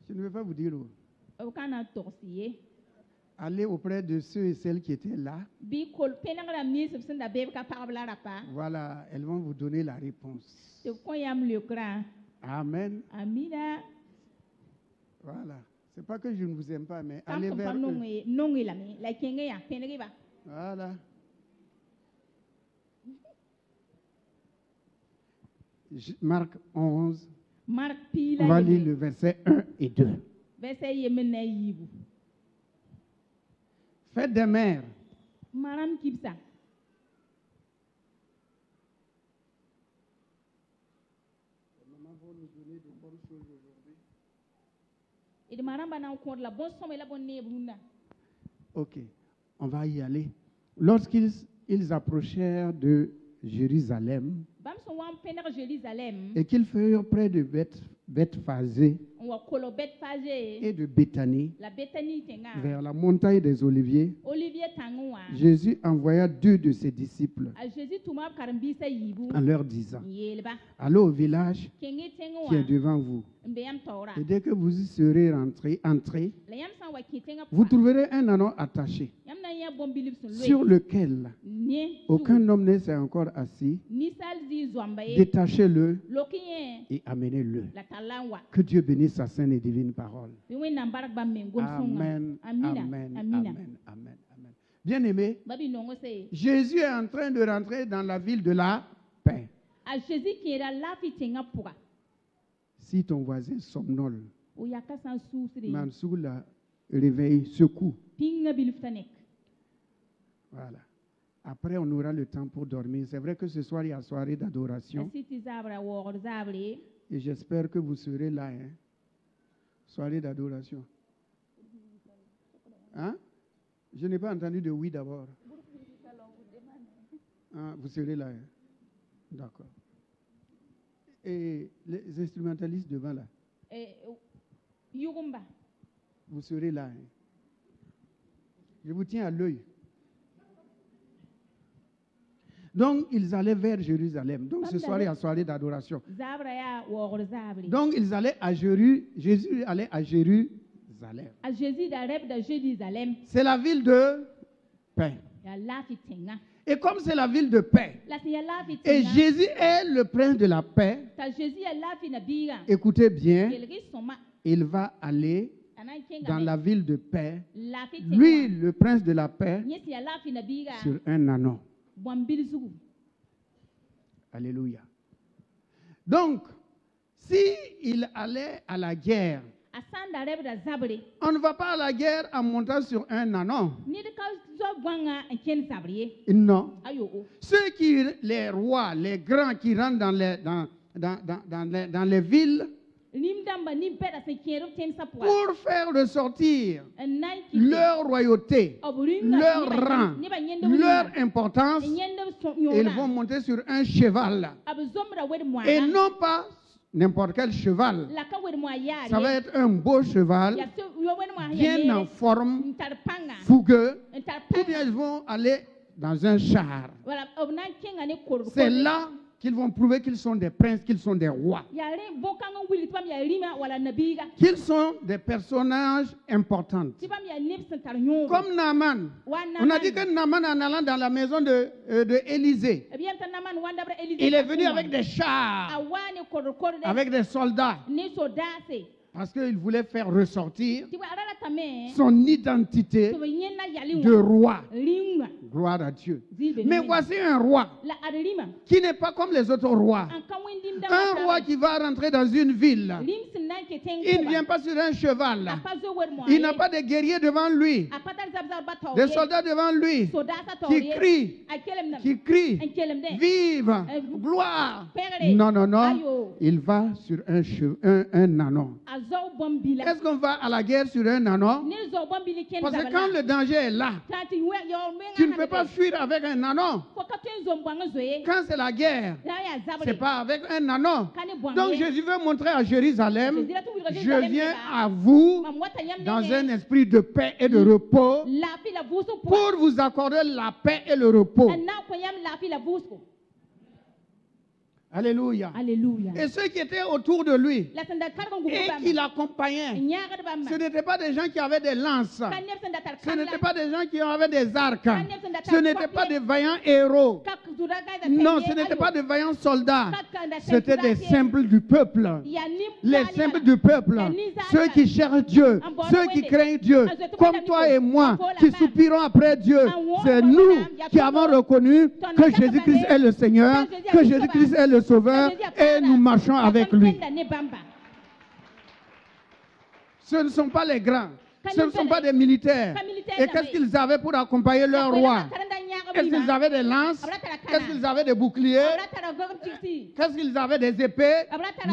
Je ne vais pas vous dire où. Allez auprès de ceux et celles qui étaient là. Voilà, elles vont vous donner la réponse. Amen. Voilà. C'est pas que je ne vous aime pas, mais allez vers eux. Voilà. Marc 11. On va lire le verset 1 et 2. Faites des mères. Ok, on va y aller. Lorsqu'ils approchèrent de Jérusalem et qu'ils furent près de Bethphagée et de Béthanie, vers la montagne des Oliviers, Jésus envoya 2 de ses disciples en leur disant: allez au village qui est devant vous. Et dès que vous y serez entrés, vous trouverez un anneau attaché sur lequel aucun homme ne s'est encore assis. Détachez-le et amenez-le. Que Dieu bénisse sa sainte et divine parole. Amen, amen, amen, amen. Bien-aimé, Jésus est en train de rentrer dans la ville de la paix. Si ton voisin somnole, Mansour réveille, secoue. Voilà. Après, on aura le temps pour dormir. C'est vrai que ce soir, il y a soirée d'adoration. Et j'espère que vous serez là. Hein? Soirée d'adoration. Hein? Je n'ai pas entendu de oui d'abord. Ah, vous serez là. Hein? D'accord. Et les instrumentalistes devant là. Vous serez là. Hein? Je vous tiens à l'œil. Donc, ils allaient vers Jérusalem. Donc, ce soir, il y a soirée d'adoration. Donc, ils allaient à Jésus allait à Jérusalem. C'est la ville de paix. Et comme c'est la ville de paix, et Jésus est le prince de la paix, écoutez bien, il va aller dans la ville de paix, lui, le prince de la paix, sur un anneau. Alléluia. Donc, s'il allait à la guerre, on ne va pas à la guerre en montant sur un anneau. Non. Les rois, les grands qui rentrent dans les villes, pour faire ressortir leur royauté, leur rang, leur importance, ils vont monter sur un cheval. Et non pas n'importe quel cheval. Ça va être un beau cheval, bien en forme, fougueux, ou bien ils vont aller dans un char. C'est là qu'ils vont prouver qu'ils sont des princes, qu'ils sont des rois. Qu'ils sont des personnages importants. Comme Naaman. On a dit que Naaman, en allant dans la maison de Élisée, il est venu avec des chars, avec des soldats. Parce qu'il voulait faire ressortir son identité de roi. Gloire à Dieu. Mais voici un roi qui n'est pas comme les autres rois. Un roi qui va rentrer dans une ville Il ne vient pas sur un cheval. Il n'a pas de guerriers devant lui. Des soldats devant lui qui crient, vive, gloire. Non, non, non. Il va sur un ânon. Est-ce qu'on va à la guerre sur un ânon? Parce que quand le danger est là, tu ne peux pas fuir avec un ânon. Quand c'est la guerre, ce n'est pas avec un ânon. Donc Jésus veut montrer à Jérusalem, je viens à vous dans un esprit de paix et de repos pour vous accorder la paix et le repos. Alléluia. Alléluia. Et ceux qui étaient autour de lui et qui l'accompagnaient, ce n'étaient pas des gens qui avaient des lances, ce n'étaient pas des gens qui avaient des arcs, ce n'étaient pas des vaillants héros, non, ce n'étaient pas des vaillants soldats, c'était des simples du peuple, les simples du peuple, ceux qui cherchent Dieu, ceux qui craignent Dieu, comme toi et moi, qui soupirons après Dieu. C'est nous qui avons reconnu que Jésus-Christ est le Seigneur, que Jésus-Christ est le Sauveur, et nous marchons avec lui. Ce ne sont pas les grands, ce ne sont pas des militaires. Et qu'est-ce qu'ils avaient pour accompagner leur roi? Est-ce qu'ils avaient des lances? Est-ce qu'ils avaient des boucliers? Qu'est-ce qu'ils avaient, des épées?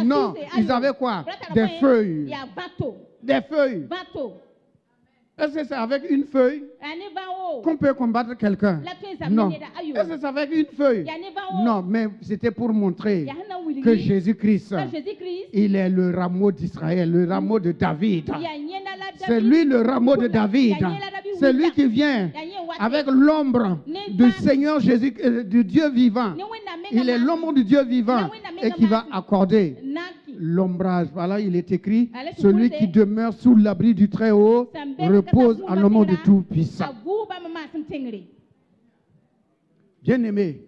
Non, ils avaient quoi? Des feuilles. Des feuilles. Est-ce que c'est avec une feuille qu'on peut combattre quelqu'un? Non. Est-ce que c'est avec une feuille? Non, mais c'était pour montrer que Jésus-Christ, il est le rameau d'Israël, le rameau de David. C'est lui le rameau de David. C'est lui qui vient avec l'ombre du Seigneur Jésus, du Dieu vivant. Il est l'ombre du Dieu vivant et qui va accorder l'ombrage. Voilà, il est écrit, celui qui demeure sous l'abri du Très-Haut repose à l'ombre du Tout-Puissant. Bien-aimés,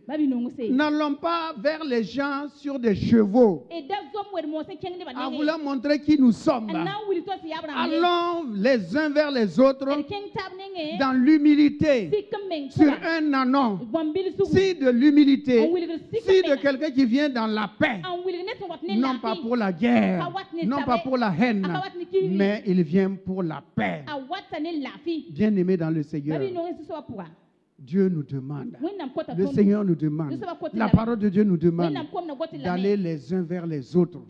n'allons pas vers les gens sur des chevaux en voulant montrer qui nous sommes. Allons les uns vers les autres dans l'humilité, sur un ânon. Si de l'humilité, si de quelqu'un qui vient dans la paix, non pas pour la guerre, non pas pour la haine, mais il vient pour la paix. Bien-aimés dans le Seigneur, Dieu nous demande, le Seigneur nous demande, la parole de Dieu nous demande d'aller les uns vers les autres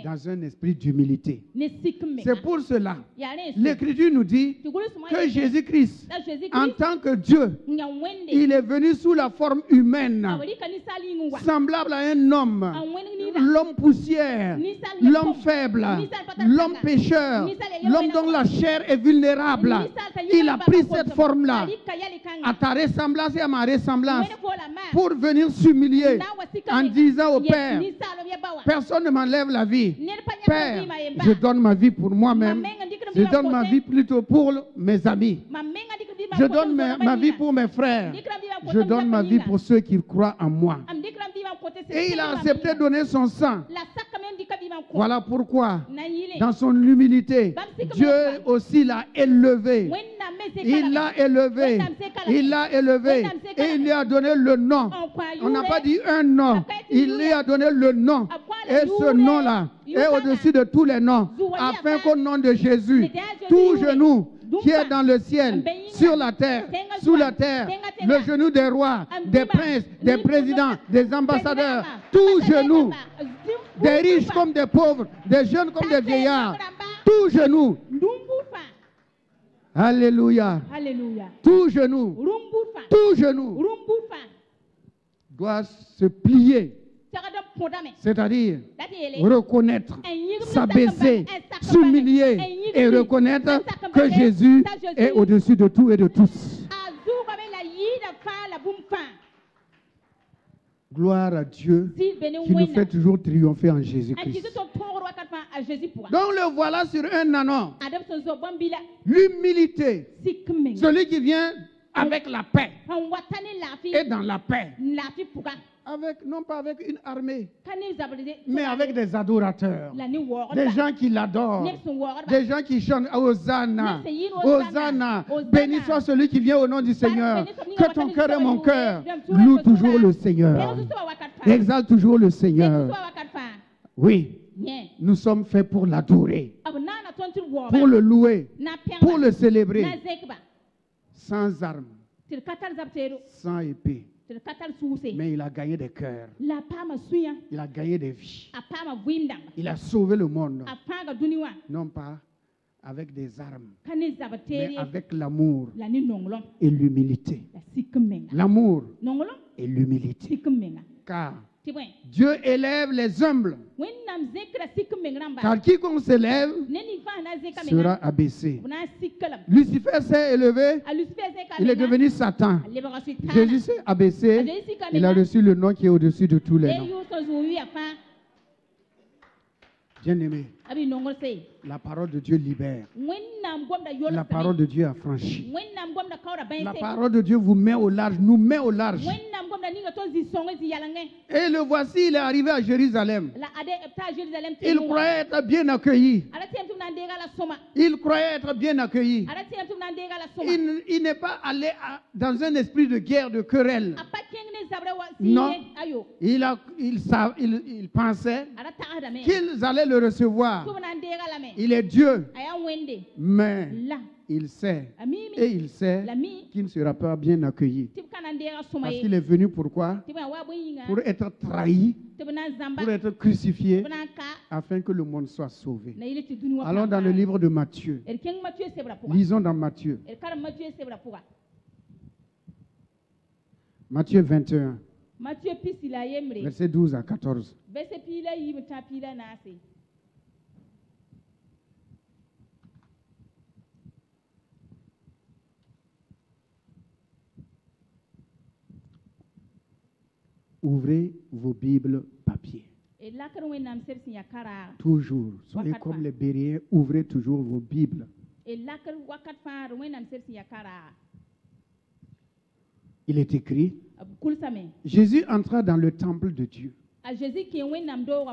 dans un esprit d'humilité. C'est pour cela, l'Écriture nous dit que Jésus-Christ, en tant que Dieu, il est venu sous la forme humaine, semblable à un homme, l'homme poussière, l'homme faible, l'homme pécheur, l'homme dont la chair est vulnérable. Il a pris cette forme-là à ta ressemblance et à ma ressemblance pour venir s'humilier en disant au Père, personne ne m'enlève la vie. Père, je donne ma vie pour moi-même. Je donne ma vie plutôt pour mes amis. Je donne ma vie pour mes frères. Je donne ma vie pour ceux qui croient en moi. Et il a accepté de donner son sang. Voilà pourquoi, dans son humilité, Dieu aussi l'a élevé. Il l'a élevé. Il l'a élevé. Et il lui a donné le nom. On n'a pas dit un nom. Il lui a donné le nom. Et ce nom-là est au-dessus de tous les noms. Afin qu'au nom de Jésus, tout genou qui est dans le ciel, sur la terre, sous la terre, le genou des rois, des princes, des présidents, des ambassadeurs, tout genou, des riches comme des pauvres, des jeunes comme des vieillards, tout genou. Alléluia. Tout genou, tout genou doit se plier. C'est-à-dire reconnaître, s'abaisser, s'humilier et reconnaître que Jésus est au-dessus de tout et de tous. Gloire à Dieu qui nous fait toujours triompher en Jésus-Christ. Donc le voilà sur un ânon. L'humilité, celui qui vient avec la paix et dans la paix. Non pas avec une armée, mais avec des adorateurs, des gens qui l'adorent, des gens qui chantent Hosanna, Hosanna, béni soit celui qui vient au nom du Seigneur. Que ton cœur et mon cœur louent toujours le Seigneur, exalte toujours le Seigneur. Oui, Nous sommes faits pour l'adorer, pour le louer, pour le célébrer, sans armes, sans épée. Mais il a gagné des cœurs. Il a gagné des vies. Il a sauvé le monde. Non pas avec des armes, mais avec l'amour et l'humilité. L'amour et l'humilité. Car Dieu élève les humbles. Car quiconque s'élève sera abaissé. Lucifer s'est élevé, il est devenu Satan. Jésus s'est abaissé, il a reçu le nom qui est au-dessus de tous les noms. Bien-aimé, la parole de Dieu libère. La parole de Dieu affranchit. La parole de Dieu vous met au large, nous met au large. Et le voici, il est arrivé à Jérusalem. Il croyait être bien accueilli. Il croyait être bien accueilli. Il n'est pas allé dans un esprit de guerre, de querelle. Non, il pensait qu'ils allaient le recevoir. Il est Dieu, mais il sait, et il sait qu'il ne sera pas bien accueilli. Parce qu'il est venu pourquoi? Pour être trahi, pour être crucifié, afin que le monde soit sauvé. Allons dans le livre de Matthieu. Lisons dans Matthieu. Matthieu 21. Verset 12 à 14. Ouvrez vos Bibles papier. Toujours. Soyez comme les Béréens, ouvrez toujours vos Bibles. Il est écrit, Jésus entra dans le temple de Dieu.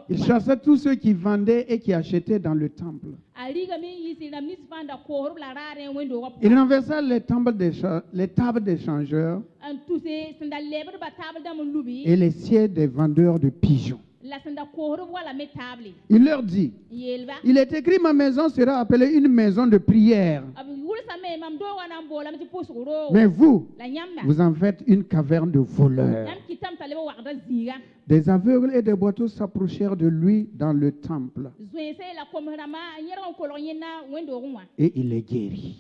Il chassait tous ceux qui vendaient et qui achetaient dans le temple. Il renversa les tables des changeurs et les sièges des vendeurs de pigeons. Il leur dit, il est écrit, ma maison sera appelée une maison de prière. Mais vous, vous en faites une caverne de voleurs. Des aveugles et des boiteux s'approchèrent de lui dans le temple. Et il les guérit.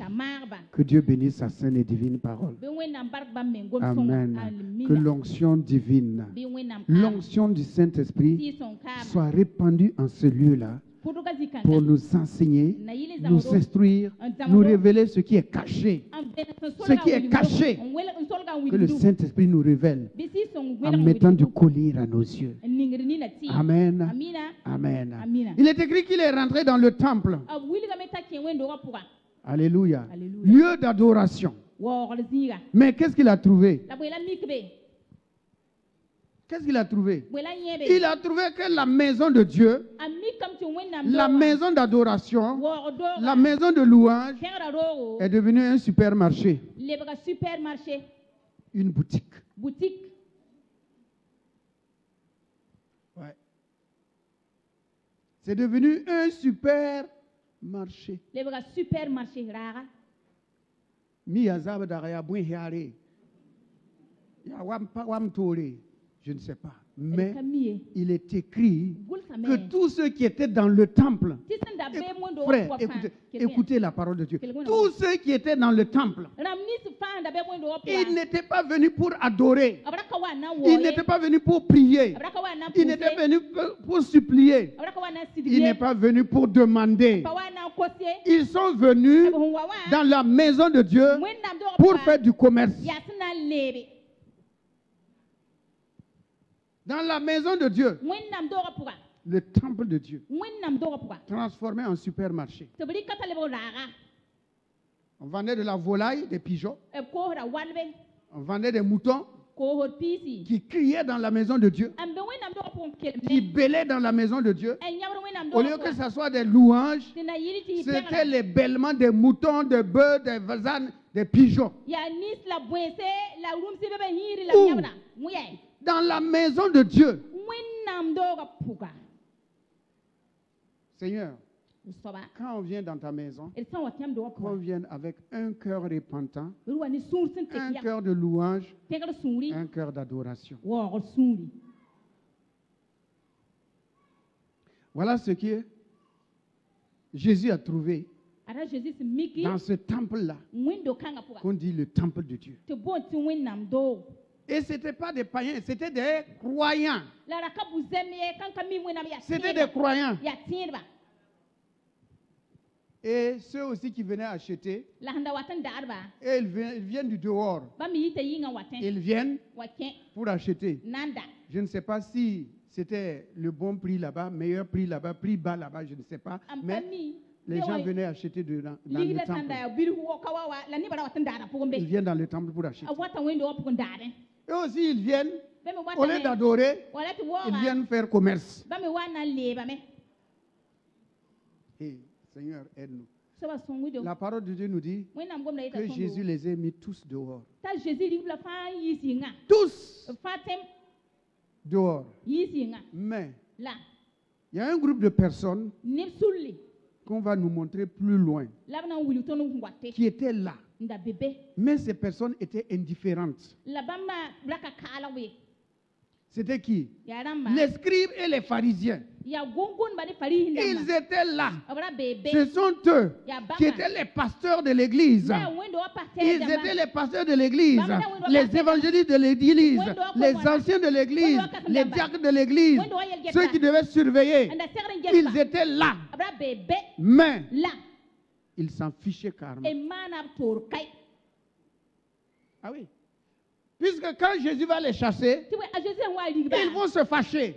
Que Dieu bénisse sa sainte et divine parole. Amen. Que l'onction divine, l'onction du Saint-Esprit soit répandue en ce lieu-là pour nous enseigner, nous instruire, nous révéler ce qui est caché. Ce qui est caché, que le Saint-Esprit nous révèle en mettant du collier à nos yeux. Amen. Amen. Il est écrit qu'il est rentré dans le temple. Alléluia. Lieu d'adoration. Mais qu'est-ce qu'il a trouvé? Qu'est-ce qu'il a trouvé? Il a trouvé que la maison de Dieu, la maison d'adoration, la maison de louange est devenue un supermarché. Une boutique. Ouais. C'est devenu un supermarché. Je ne sais pas. Mais il est écrit que tous ceux qui étaient dans le temple, frère, écoutez la parole de Dieu. Tous ceux qui étaient dans le temple, ils n'étaient pas venus pour adorer. Ils n'étaient pas venus pour prier. Ils n'étaient venus pour supplier. Ils n'étaient pas venus pour demander. Ils sont venus dans la maison de Dieu pour faire du commerce. Dans la maison de Dieu, le temple de Dieu, transformé en supermarché. On vendait de la volaille, des pigeons. On vendait des moutons qui criaient dans la maison de Dieu, qui bêlaient dans la maison de Dieu. Au lieu que ce soit des louanges, c'était les bêlements des moutons, des bœufs, des vasanes, des pigeons. Dans la maison de Dieu, Seigneur, quand on vient dans ta maison, qu'on vienne avec un cœur repentant, un cœur de louange, un cœur d'adoration. Voilà ce que Jésus a trouvé dans ce temple-là, qu'on dit le temple de Dieu. Et ce n'était pas des païens, c'était des croyants. C'était des croyants. Et ceux aussi qui venaient acheter, et ils viennent du dehors. Ils viennent pour acheter. Je ne sais pas si c'était le bon prix là-bas, meilleur prix là-bas, prix bas là-bas, je ne sais pas. Mais les gens venaient acheter dans le temple. Ils viennent dans le temple pour acheter. Eux aussi, ils viennent, au lieu d'adorer, ils viennent faire commerce. Et Seigneur, aide-nous. La parole de Dieu nous dit que Jésus les a mis tous dehors. Tous dehors. Mais il y a un groupe de personnes qu'on va nous montrer plus loin qui étaient là. Mais ces personnes étaient indifférentes. C'était qui? Les scribes et les pharisiens. Ils étaient là. Ce sont eux qui étaient les pasteurs de l'église. Ils étaient les pasteurs de l'église, les évangélistes de l'église, les anciens de l'église, les diacres de l'église, ceux qui devaient surveiller. Ils étaient là. Mais ils s'en fichaient carrément. Ah oui. Puisque quand Jésus va les chasser, ils vont se fâcher.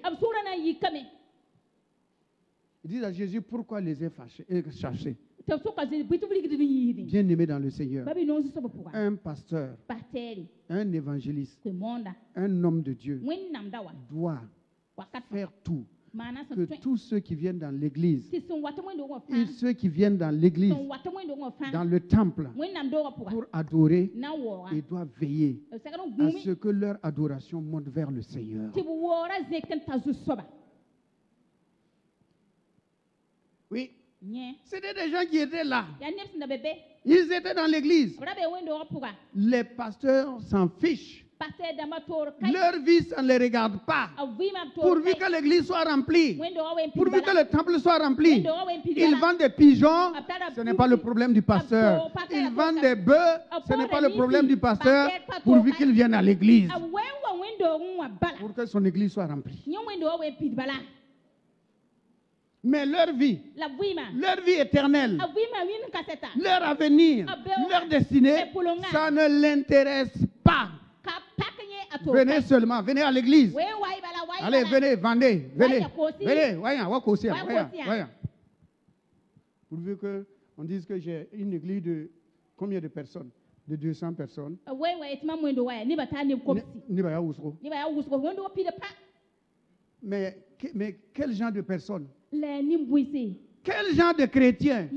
Ils disent à Jésus, pourquoi les ai chassés? Bien-aimé dans le Seigneur, un pasteur, un évangéliste, un homme de Dieu doit faire tout que tous ceux qui viennent dans l'église, et ceux qui viennent dans l'église, dans le temple, pour adorer, ils doivent veiller à ce que leur adoration monte vers le Seigneur. Oui, c'était des gens qui étaient là. Ils étaient dans l'église. Les pasteurs s'en fichent. Leur vie, ça ne les regarde pas. Pourvu que l'église soit remplie, pourvu que le temple soit rempli, ils vendent des pigeons, ce n'est pas le problème du pasteur. Ils vendent des bœufs, ce n'est pas le problème du pasteur, pourvu qu'ils viennent à l'église, pour que son église soit remplie. Mais leur vie éternelle, leur avenir, leur destinée, ça ne l'intéresse pas. Venez seulement, venez à l'église. Allez, venez, vendez, venez. Pourvu qu'on dise que j'ai une église de combien de personnes? De 200 personnes. Mais quel genre de personnes? Quel genre de chrétien?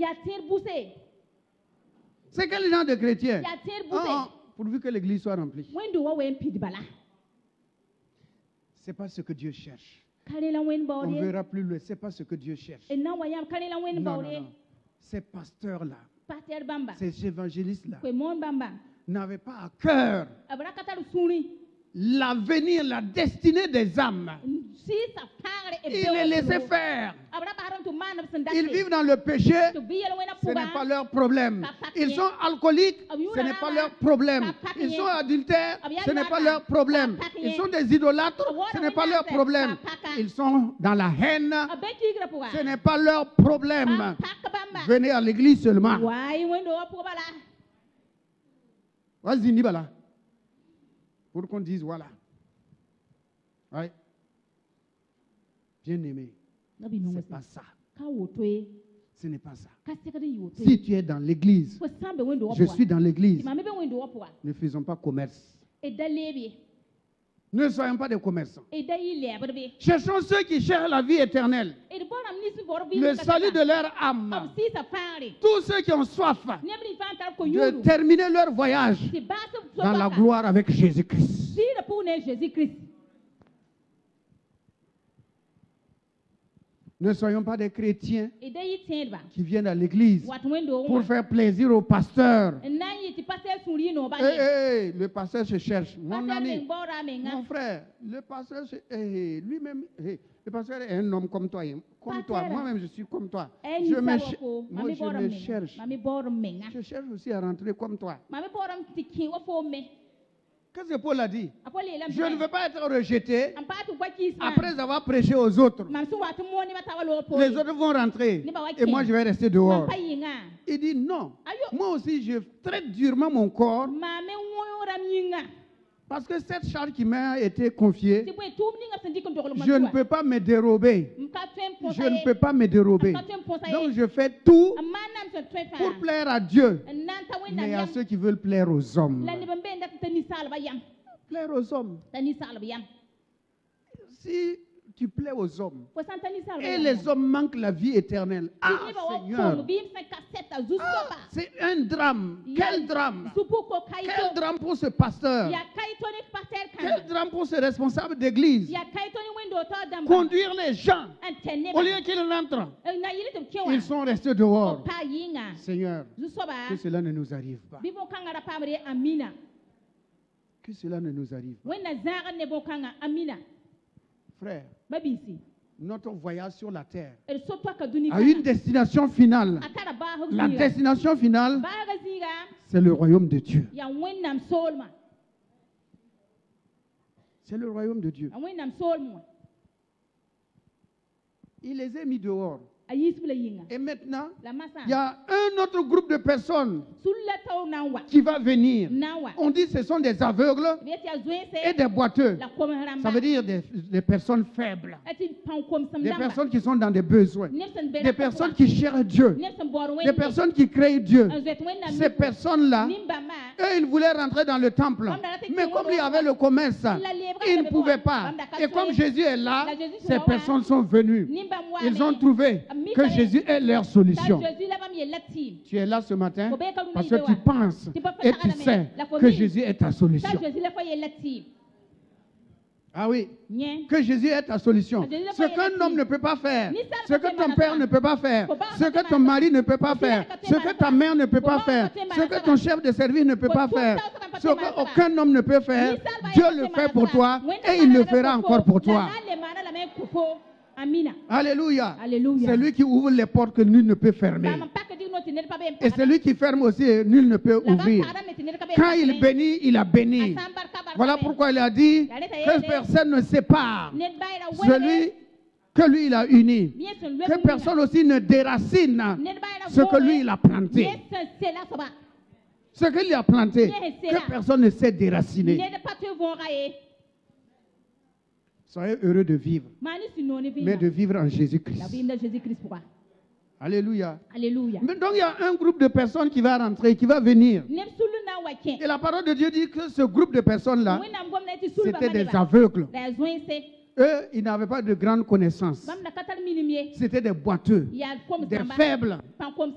C'est quel genre de chrétien? Pourvu que l'église soit remplie. Ce n'est pas ce que Dieu cherche. On verra plus loin. Ce n'est pas ce que Dieu cherche. Non. Ces pasteurs-là, ces évangélistes-là, n'avaient pas à cœur l'avenir, la destinée des âmes. Ils les laissaient faire. Ils vivent dans le péché, ce n'est pas leur problème. Ils sont alcooliques, ce n'est pas leur problème. Ils sont adultères, ce n'est pas leur problème. Ils sont des idolâtres, ce n'est pas leur problème. Ils sont dans la haine, ce n'est pas leur problème. Venez à l'église seulement. Vas-y, Nibala. Pour qu'on dise voilà. Oui. Bien-aimé, c'est pas ça. Ce n'est pas ça. Si tu es dans l'église, je suis dans l'église, ne faisons pas commerce. Ne soyons pas des commerçants. Cherchons ceux qui cherchent la vie éternelle, le salut de leur âme. Tous ceux qui ont soif de terminer leur voyage dans la gloire avec Jésus-Christ. Ne soyons pas des chrétiens qui viennent à l'église pour faire plaisir au pasteur. Le pasteur se cherche. Mon ami, mon frère, le pasteur, lui-même, le pasteur est un homme comme toi. Moi-même, je suis comme toi. Je me cherche. Je cherche aussi à rentrer comme toi. Qu'est-ce que Paul a dit? Je ne veux pas être rejeté après avoir prêché aux autres. Les autres vont rentrer et moi je vais rester dehors. Il dit non. Moi aussi je traite durement mon corps parce que cette charge qui m'a été confiée, je ne peux pas me dérober. Je ne peux pas me dérober. Donc je fais tout pour plaire à Dieu, mais à ceux qui veulent plaire aux hommes. Plaire aux hommes. Si tu plais aux hommes et les hommes manquent la vie éternelle, Seigneur, c'est un drame. Quel drame! Quel drame pour ce pasteur! Quel drame pour ce responsable d'église! Conduire les gens, au lieu qu'ils rentrent, ils sont restés dehors. Seigneur, que cela ne nous arrive pas. Que cela ne nous arrive pas. Frère, notre voyage sur la terre a une destination finale. La destination finale, c'est le royaume de Dieu. C'est le royaume de Dieu. Il les a mis dehors. Et maintenant, il y a un autre groupe de personnes qui va venir. On dit que ce sont des aveugles et des boiteux. Ça veut dire des personnes faibles. Des personnes qui sont dans des besoins. Des personnes qui cherchent Dieu. Des personnes qui créent Dieu. Ces personnes-là, eux, ils voulaient rentrer dans le temple. Mais comme il y avait le commerce, ils ne pouvaient pas. Et comme Jésus est là, ces personnes sont venues. Ils ont trouvé que Jésus est leur solution. Tu es là ce matin parce que tu penses et tu sais que Jésus est ta solution. Ah oui, que Jésus est ta solution. Ce qu'un homme ne peut pas faire, ce que ton père ne peut pas faire, ce que ton mari ne peut pas faire, ce que ta mère ne peut pas faire, ce que ton chef de service ne peut pas faire, ce qu'aucun homme ne peut faire, Dieu le fait pour toi et il le fera encore pour toi. Alléluia. C'est lui qui ouvre les portes que nul ne peut fermer. Et c'est lui qui ferme aussi, nul ne peut ouvrir. Quand il bénit, il a béni. Voilà pourquoi il a dit que personne ne sépare celui que lui il a uni. Que personne aussi ne déracine ce que lui il a planté. Ce qu'il a planté, que personne ne sait déraciner. Soyez heureux de vivre, mais de vivre en Jésus-Christ. Alléluia. Mais donc il y a un groupe de personnes qui va rentrer, qui va venir. Et la parole de Dieu dit que ce groupe de personnes-là, c'était des aveugles. Eux, ils n'avaient pas de grande connaissance. C'était des boiteux, des faibles.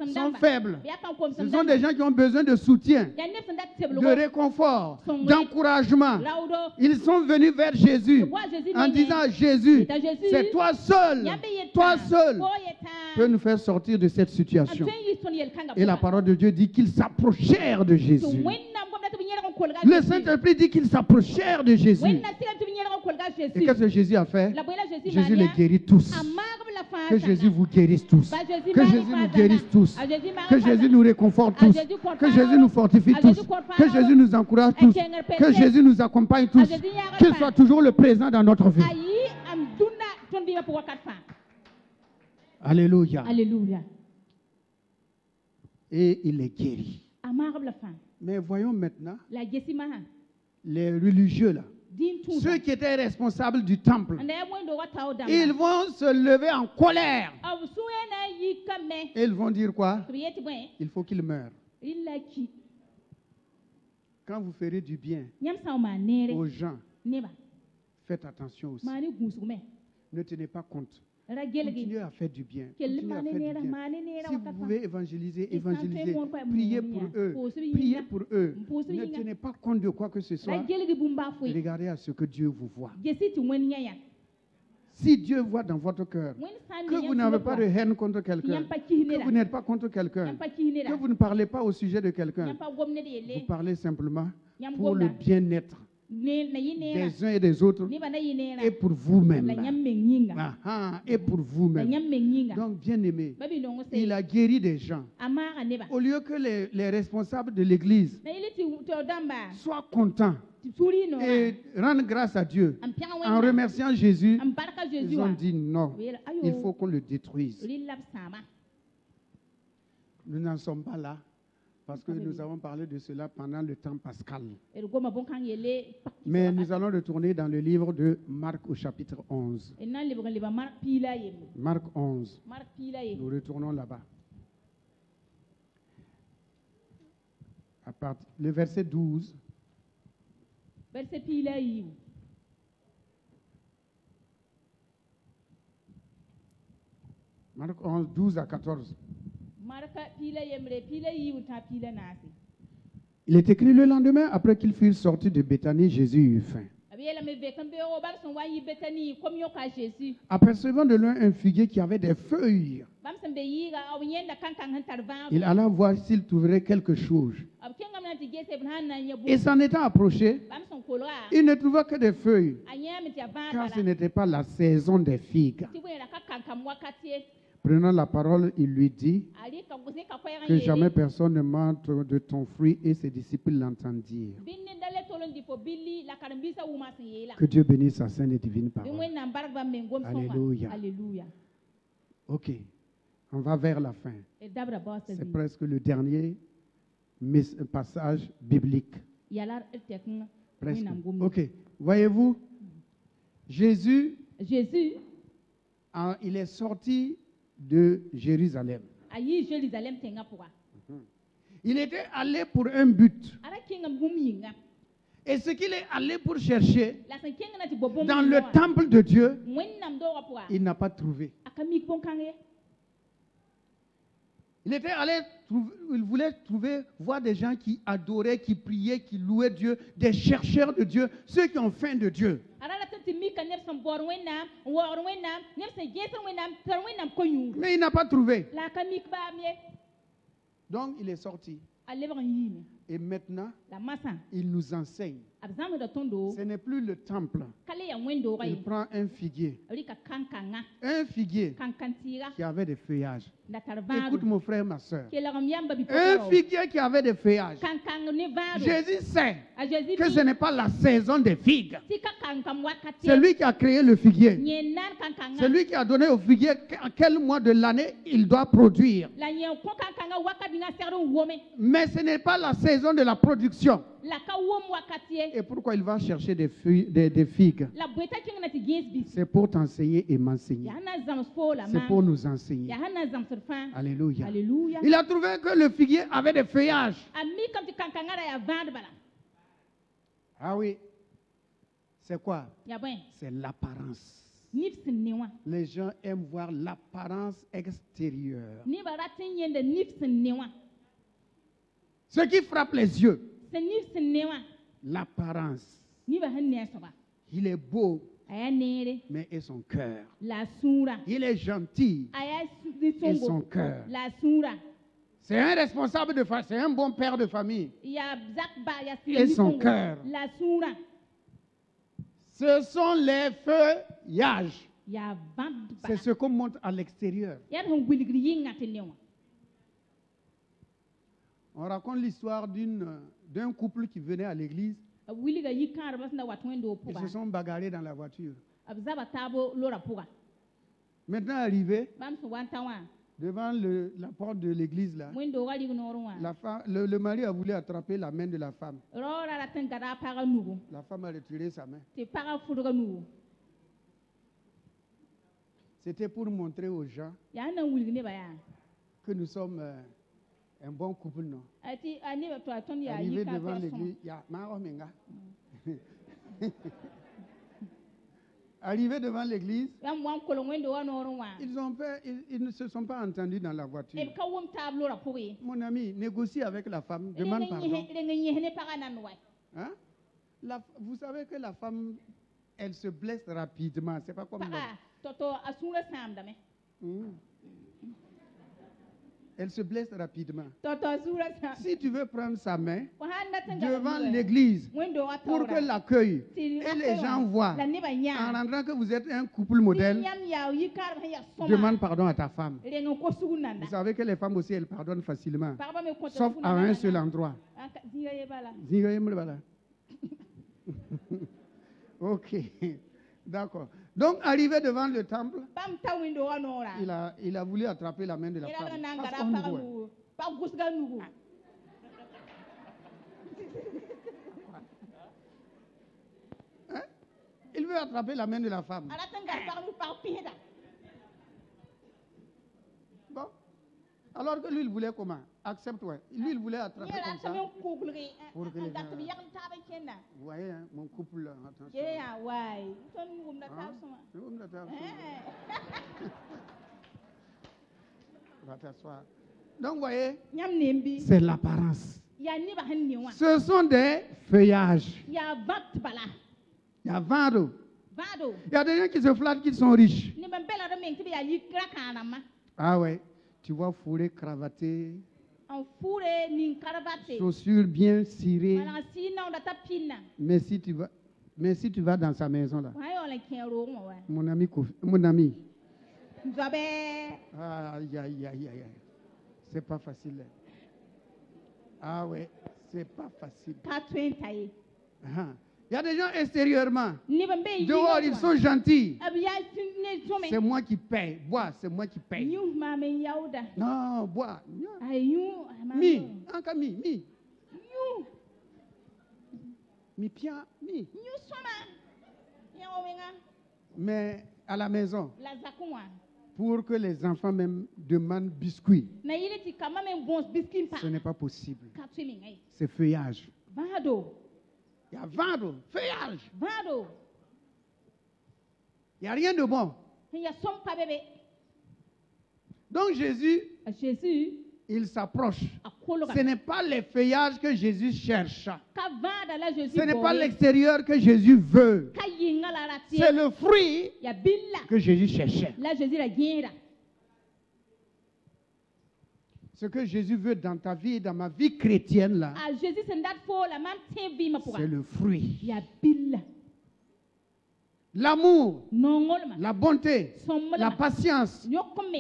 Ils sont faibles. Ce sont des gens qui ont besoin de soutien, de réconfort, d'encouragement. Ils sont venus vers Jésus en disant, Jésus, c'est toi seul peut nous faire sortir de cette situation. Et la parole de Dieu dit qu'ils s'approchèrent de Jésus. Le Saint-Esprit dit qu'ils s'approchèrent de Jésus. Et qu'est-ce que Jésus a fait? Jésus les guérit tous. Que Jésus vous guérisse tous. Que Jésus nous guérisse tous. Que Jésus nous réconforte tous. Que Jésus nous fortifie tous. Que Jésus nous encourage tous. Que Jésus nous accompagne tous. Qu'il soit toujours le présent dans notre vie. Alléluia. Et il les guérit. Mais voyons maintenant les religieux là. Ceux qui étaient responsables du temple, ils vont se lever en colère. Et ils vont dire quoi? Il faut qu'il meure. Quand vous ferez du bien aux gens, faites attention aussi. Ne tenez pas compte. Continuez à faire du bien. Continuez à faire du bien. Si vous pouvez évangéliser, évangélisez. Priez pour eux. Priez pour eux. Ne tenez pas compte de quoi que ce soit. Regardez à ce que Dieu vous voit. Si Dieu voit dans votre cœur que vous n'avez pas de haine contre quelqu'un, que vous n'êtes pas contre quelqu'un, que vous ne parlez pas au sujet de quelqu'un, vous parlez simplement pour le bien-être des uns et des autres et pour vous-même. Et pour vous-même. Donc, bien-aimé, il a guéri des gens. Au lieu que les responsables de l'église soient contents et rendent grâce à Dieu en remerciant Jésus, ils ont dit non, il faut qu'on le détruise. Nous n'en sommes pas là. Parce que nous avons parlé de cela pendant le temps pascal. Mais nous allons retourner dans le livre de Marc au chapitre 11. Marc 11. Nous retournons là-bas. Le verset 12. Marc 11, 12 à 14. Il est écrit: le lendemain, après qu'ils furent sortis de Béthanie, Jésus eut faim. Apercevant de loin un figuier qui avait des feuilles, il alla voir s'il trouverait quelque chose. Et s'en étant approché, il ne trouva que des feuilles, car ce n'était pas la saison des figues. Prenant la parole, il lui dit que jamais personne ne mange de ton fruit, et ses disciples l'entendirent. Que Dieu bénisse sa sainte et divine parole. Alléluia. Ok, on va vers la fin. C'est presque le dernier passage biblique. Presque. Ok, voyez-vous, Jésus, il est sorti de Jérusalem. Il était allé pour un but. Et ce qu'il est allé pour chercher dans le temple de Dieu, il n'a pas trouvé. Il était allé, il voulait voir des gens qui adoraient, qui priaient, qui louaient Dieu, des chercheurs de Dieu, ceux qui ont faim de Dieu. Mais il n'a pas trouvé. Donc il est sorti. Et maintenant, il nous enseigne. Ce n'est plus le temple. Il prend un figuier. Un figuier qui avait des feuillages. Écoute mon frère, ma soeur. Un figuier qui avait des feuillages. Jésus sait que ce n'est pas la saison des figues. C'est lui qui a créé le figuier. C'est lui qui a donné au figuier à quel mois de l'année il doit produire. Mais ce n'est pas la saison de la production. Et pourquoi il va chercher des figues? C'est pour t'enseigner et m'enseigner. C'est pour nous enseigner. Alléluia. Il a trouvé que le figuier avait des feuillages. Ah oui. C'est quoi? C'est l'apparence. Les gens aiment voir l'apparence extérieure. Ce qui frappe les yeux, l'apparence. Il est beau, mais et son cœur. Il est gentil, et son cœur. C'est un responsable de famille, c'est un bon père de famille, et son cœur. Ce sont les feuillages. C'est ce qu'on montre à l'extérieur. On raconte l'histoire d'un couple qui venait à l'église. Ils se sont bagarrés dans la voiture. Maintenant arrivé devant la porte de l'église, là, le mari a voulu attraper la main de la femme. La femme a retiré sa main. C'était pour montrer aux gens que nous sommes un bon couple, non? Arrivé devant l'église, arrivé devant l'église, ils ne se sont pas entendus dans la voiture. Mon ami, négocie avec la femme, demande pardon. Hein? Vous savez que la femme elle se blesse rapidement. C'est pas comme elle se blesse rapidement. Si tu veux prendre sa main devant l'église pour que l'accueil et les gens voient, en rentrant que vous êtes un couple modèle, demande pardon à ta femme. Vous savez que les femmes aussi, elles pardonnent facilement, sauf à un seul endroit. Ok, d'accord. Donc, arrivé devant le temple, il a voulu attraper la main de la femme. Hein? Il veut attraper la main de la femme. Bon. Alors que lui, il voulait comment? Accepte-toi. Lui, il voulait attraper comme ça. Pour que les gens... Vous voyez, hein, mon couple là, attention. Va t'asseoir. Donc, vous voyez, c'est l'apparence. Ce sont des feuillages. Il y a vado. Il y a des gens qui se flattent qu'ils sont riches. Ah ouais. Tu vois, fourré, cravaté, chaussures bien cirées. Mais si tu vas dans sa maison là, mon ami, aïe, aïe, aïe, aïe, c'est pas facile. Ah ouais, c'est pas facile. Il y a des gens extérieurement, dehors ils sont gentils. C'est moi qui paye. Bois, c'est moi qui paye. Non, bois. Mi, encore mi. Mi pia, mi. Mais à la maison, pour que les enfants même demandent biscuits, ce n'est pas possible. C'est feuillage. Il y a vado, feuillage. Il n'y a rien de bon. Donc Jésus, il s'approche. Ce n'est pas les feuillages que Jésus cherche. Ce n'est pas l'extérieur que Jésus veut. C'est le fruit que Jésus cherchait. Ce que Jésus veut dans ta vie et dans ma vie chrétienne là, c'est le fruit. L'amour, la bonté, la patience,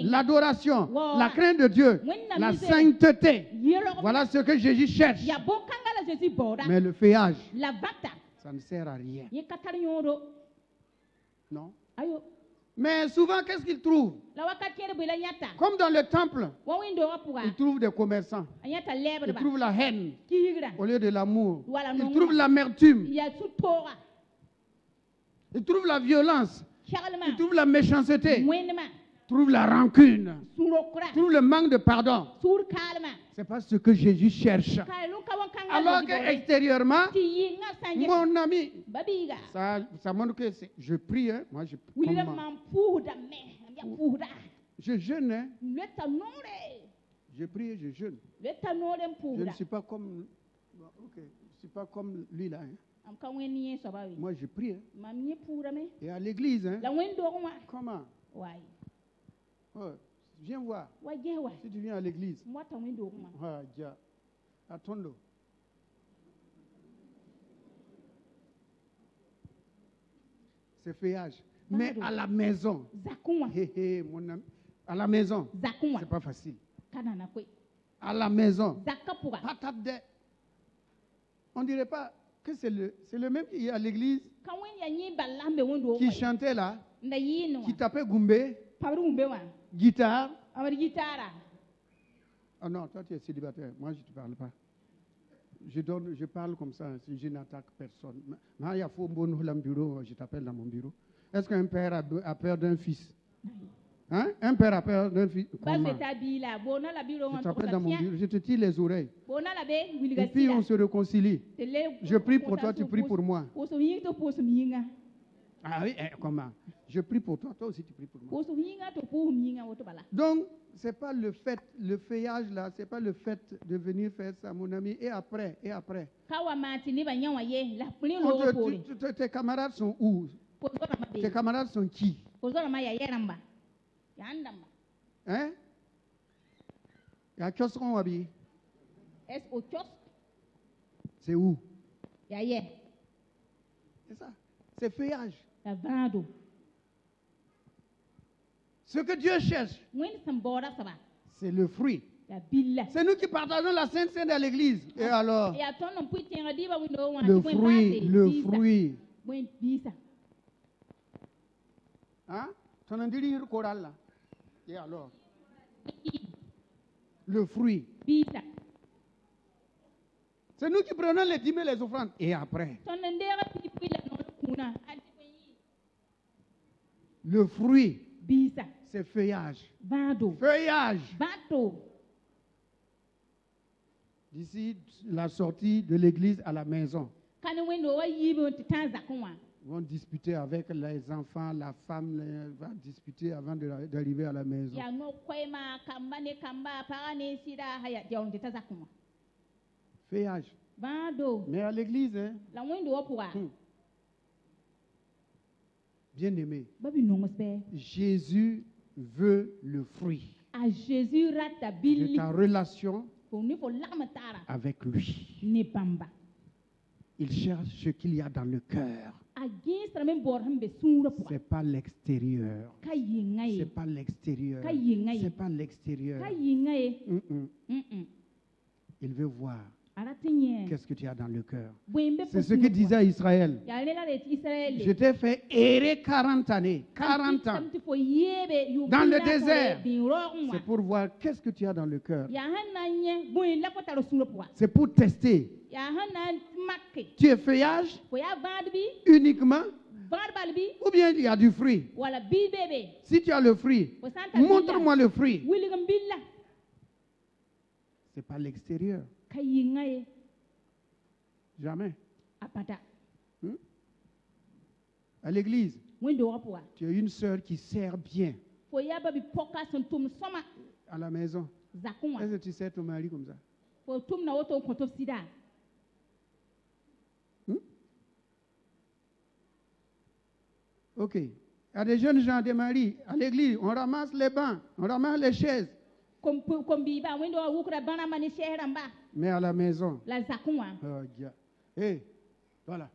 l'adoration, la crainte de Dieu, la sainteté. Voilà ce que Jésus cherche. Mais le feuillage, ça ne sert à rien. Non. Mais souvent, qu'est-ce qu'ils trouvent? Comme dans le temple, ils trouvent des commerçants. Ils trouvent la haine au lieu de l'amour. Ils trouvent l'amertume. Ils trouvent la violence. Ils trouvent la méchanceté. Ils trouvent la rancune. Ils trouvent le manque de pardon. Ce n'est pas ce que Jésus cherche. Alors qu'extérieurement, mon ami, ça montre que je prie, hein? Moi je prie. Je jeûne, hein? Je prie et je jeûne. Je ne suis pas comme, je suis pas comme lui là. Hein? Moi je prie. Hein? Et à l'église, hein? Comment? Oh, viens voir. Si tu viens à l'église. Attends. C'est feuillage. Mais à la maison, mon ami, à la maison, c'est pas facile. À la maison, on ne dirait pas que c'est le même qui est à l'église, qui chantait là, qui tapait Goumbé, guitare. Ah non, toi tu es célibataire, moi je ne te parle pas. Je parle comme ça, je n'attaque personne. Je t'appelle dans mon bureau. Est-ce qu'un père a peur d'un fils? Hein? Un père a peur d'un fils? Comment? Je t'appelle dans mon bureau, je te tire les oreilles. Et puis on se réconcilie. Je prie pour toi, tu pries pour moi. Ah oui, comment? Je prie pour toi, toi aussi tu pries pour moi. Donc, ce n'est pas le fait, le feuillage là, ce n'est pas le fait de venir faire ça, mon ami, et après. Tes camarades sont où? Tes camarades sont qui? Hein? Il y a kiosque qu'on habille. C'est où? C'est ça. C'est feuillage. Ce que Dieu cherche, c'est le fruit. C'est nous qui partageons la Sainte Seine à l'église. Et alors? Le fruit. Hein? Ton indiri choral là. Et alors? Le fruit. C'est nous qui prenons les dîmes et les offrandes. Et après? Le fruit. C'est feuillage. Feuillage. D'ici la sortie de l'église à la maison. Ils vont disputer avec les enfants, la femme va disputer avant d'arriver à la maison. Feuillage. Mais à l'église, hein? Bien aimé, Jésus veut le fruit de ta relation avec lui. Il cherche ce qu'il y a dans le cœur. C'est pas l'extérieur. C'est pas l'extérieur. C'est pas l'extérieur. Il veut voir qu'est-ce que tu as dans le cœur. C'est ce que disait Israël. Je t'ai fait errer 40 années, 40 ans, dans le désert. C'est pour voir qu'est-ce que tu as dans le cœur. C'est pour tester. Tu es feuillage uniquement, ou bien il y a du fruit. Si tu as le fruit, montre-moi le fruit. C'est pas l'extérieur. Jamais. À l'église, tu as une sœur qui sert bien. À la maison, est-ce que tu sers ton mari comme ça? Ok. Il y a des jeunes gens, des maris. À l'église, on ramasse les bancs, on ramasse les chaises. Mais à la maison. Oh, yeah. Hey, voilà.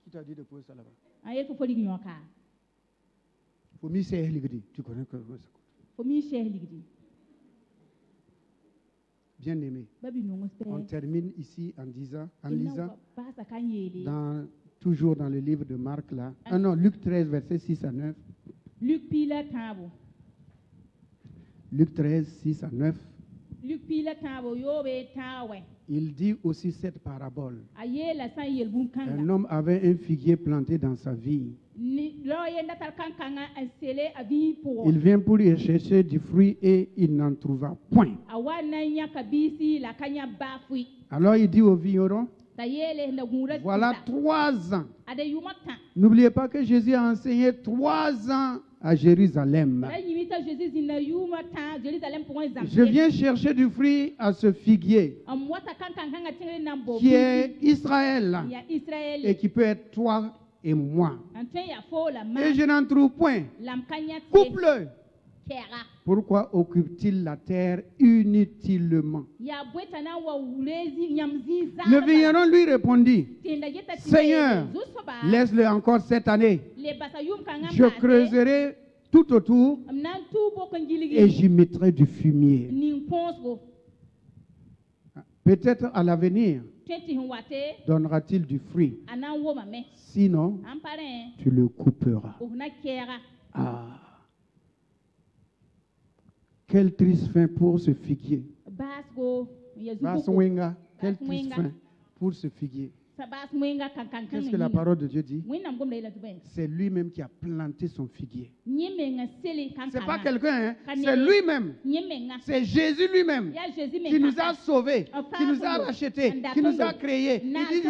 Qui t'a dit de poser ça là-bas? Faut m'y faire l'igri. Tu connais que ça? Bien aimé. On termine ici en lisant toujours dans le livre de Marc là. Ah non, Luc 13, versets 6 à 9. Luc 13, 6 à 9. Il dit aussi cette parabole. Un homme avait un figuier planté dans sa vigne. Il vient pour y chercher du fruit et il n'en trouva point. Alors il dit au vigneron, voilà 3 ans. N'oubliez pas que Jésus a enseigné 3 ans à Jérusalem. Je viens chercher du fruit à ce figuier qui est Israël et qui peut être toi et moi. Et je n'en trouve point. Coupe-le. Pourquoi occupe-t-il la terre inutilement? Le vigneron lui répondit, Seigneur, laisse-le encore cette année. Je creuserai tout autour et j'y mettrai du fumier. Peut-être à l'avenir donnera-t-il du fruit. Sinon, tu le couperas. Ah. Quelle triste fin pour ce figuier. Quelle triste fin pour ce figuier. Qu'est-ce que la parole de Dieu dit? C'est lui-même qui a planté son figuier. C'est pas quelqu'un, hein? C'est lui-même. C'est Jésus lui-même qui nous a sauvés, qui nous a rachetés, qui nous a créés. Il dit,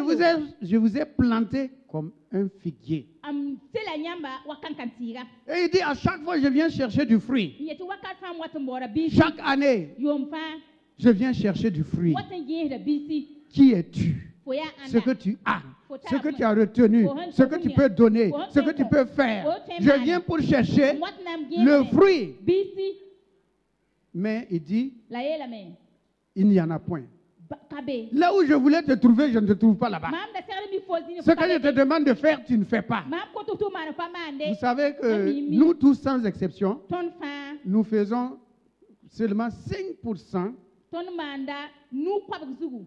je vous ai planté comme un figuier. Et il dit, à chaque fois, je viens chercher du fruit. Chaque année, je viens chercher du fruit. Qui es-tu? Ce que tu as, ce que tu as retenu, ce que tu peux donner, ce que tu peux faire. Je viens pour chercher le fruit. Mais il dit, il n'y en a point. Là où je voulais te trouver, je ne te trouve pas là-bas. Ce que je te demande de faire, tu ne fais pas. Vous savez que nous tous, sans exception, nous faisons seulement 5%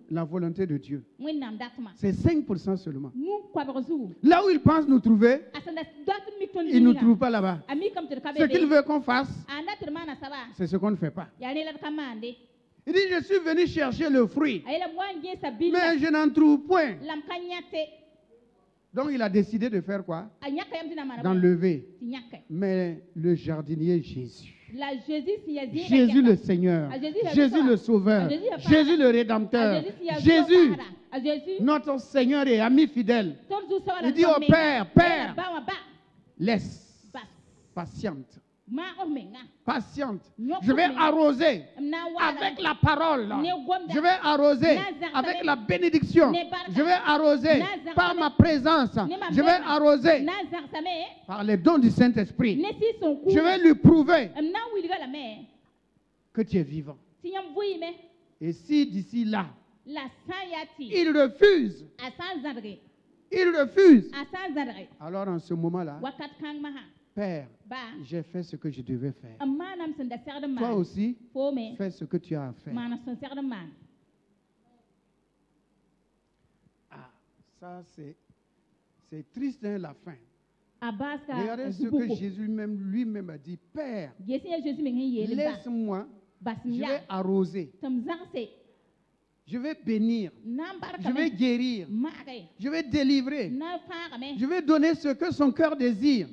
la volonté de Dieu. C'est 5% seulement. Là où il pense nous trouver, il ne nous trouve pas là-bas. Ce qu'il veut qu'on fasse, c'est ce qu'on ne fait pas. Il dit, je suis venu chercher le fruit, mais je n'en trouve point. Donc il a décidé de faire quoi? D'enlever. Mais le jardinier Jésus, Jésus le Seigneur, Jésus le Sauveur, Jésus le Rédempteur, Jésus, notre Seigneur et ami fidèle, il dit au Père, Père, laisse, patiente. Patiente. Je vais arroser avec la parole. Je vais arroser avec la bénédiction. Je vais arroser par ma présence. Je vais arroser par les dons du Saint-Esprit. Je vais lui prouver que tu es vivant. Et si d'ici là, il refuse, alors en ce moment-là, Père, j'ai fait ce que je devais faire. Toi aussi, fais ce que tu as à faire. Ah, ça c'est triste, hein, la fin. Regardez ce que Jésus lui-même a dit. Père, laisse-moi, je vais arroser. Je vais bénir, je vais guérir, je vais délivrer, je vais donner ce que son cœur désire,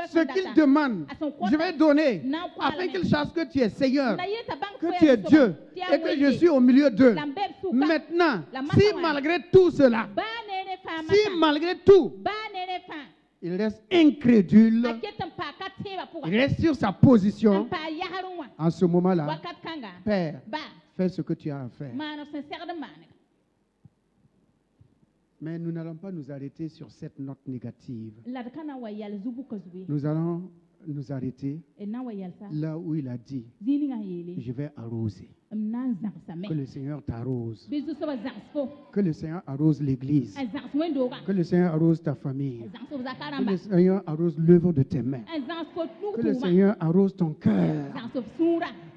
ce qu'il demande, je vais donner, afin qu'il sache que tu es Seigneur, que tu es Dieu, et que je suis au milieu d'eux. Maintenant, si malgré tout cela, si malgré tout, il reste incrédule, il reste sur sa position, en ce moment-là, Père, fais ce que tu as à faire. Mais nous n'allons pas nous arrêter sur cette note négative. Nous allons nous arrêter là où il a dit, je vais arroser. Que le Seigneur t'arrose. Que le Seigneur arrose l'église. Que le Seigneur arrose ta famille. Que le Seigneur arrose l'œuvre de tes mains. Que le Seigneur arrose ton cœur.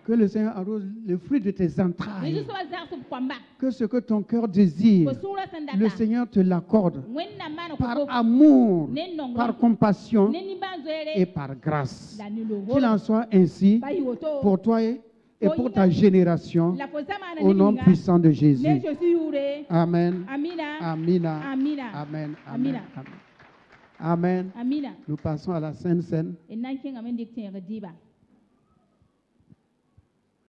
Que le Seigneur arrose le fruit de tes entrailles. Que ce que ton cœur désire, le Seigneur te l'accorde par amour, par compassion et par grâce. Qu'il en soit ainsi pour toi et pour ta génération, au nom puissant de Jésus. Amen. Amina. Amen. Amen. Amen. Nous passons à la Sainte Seine.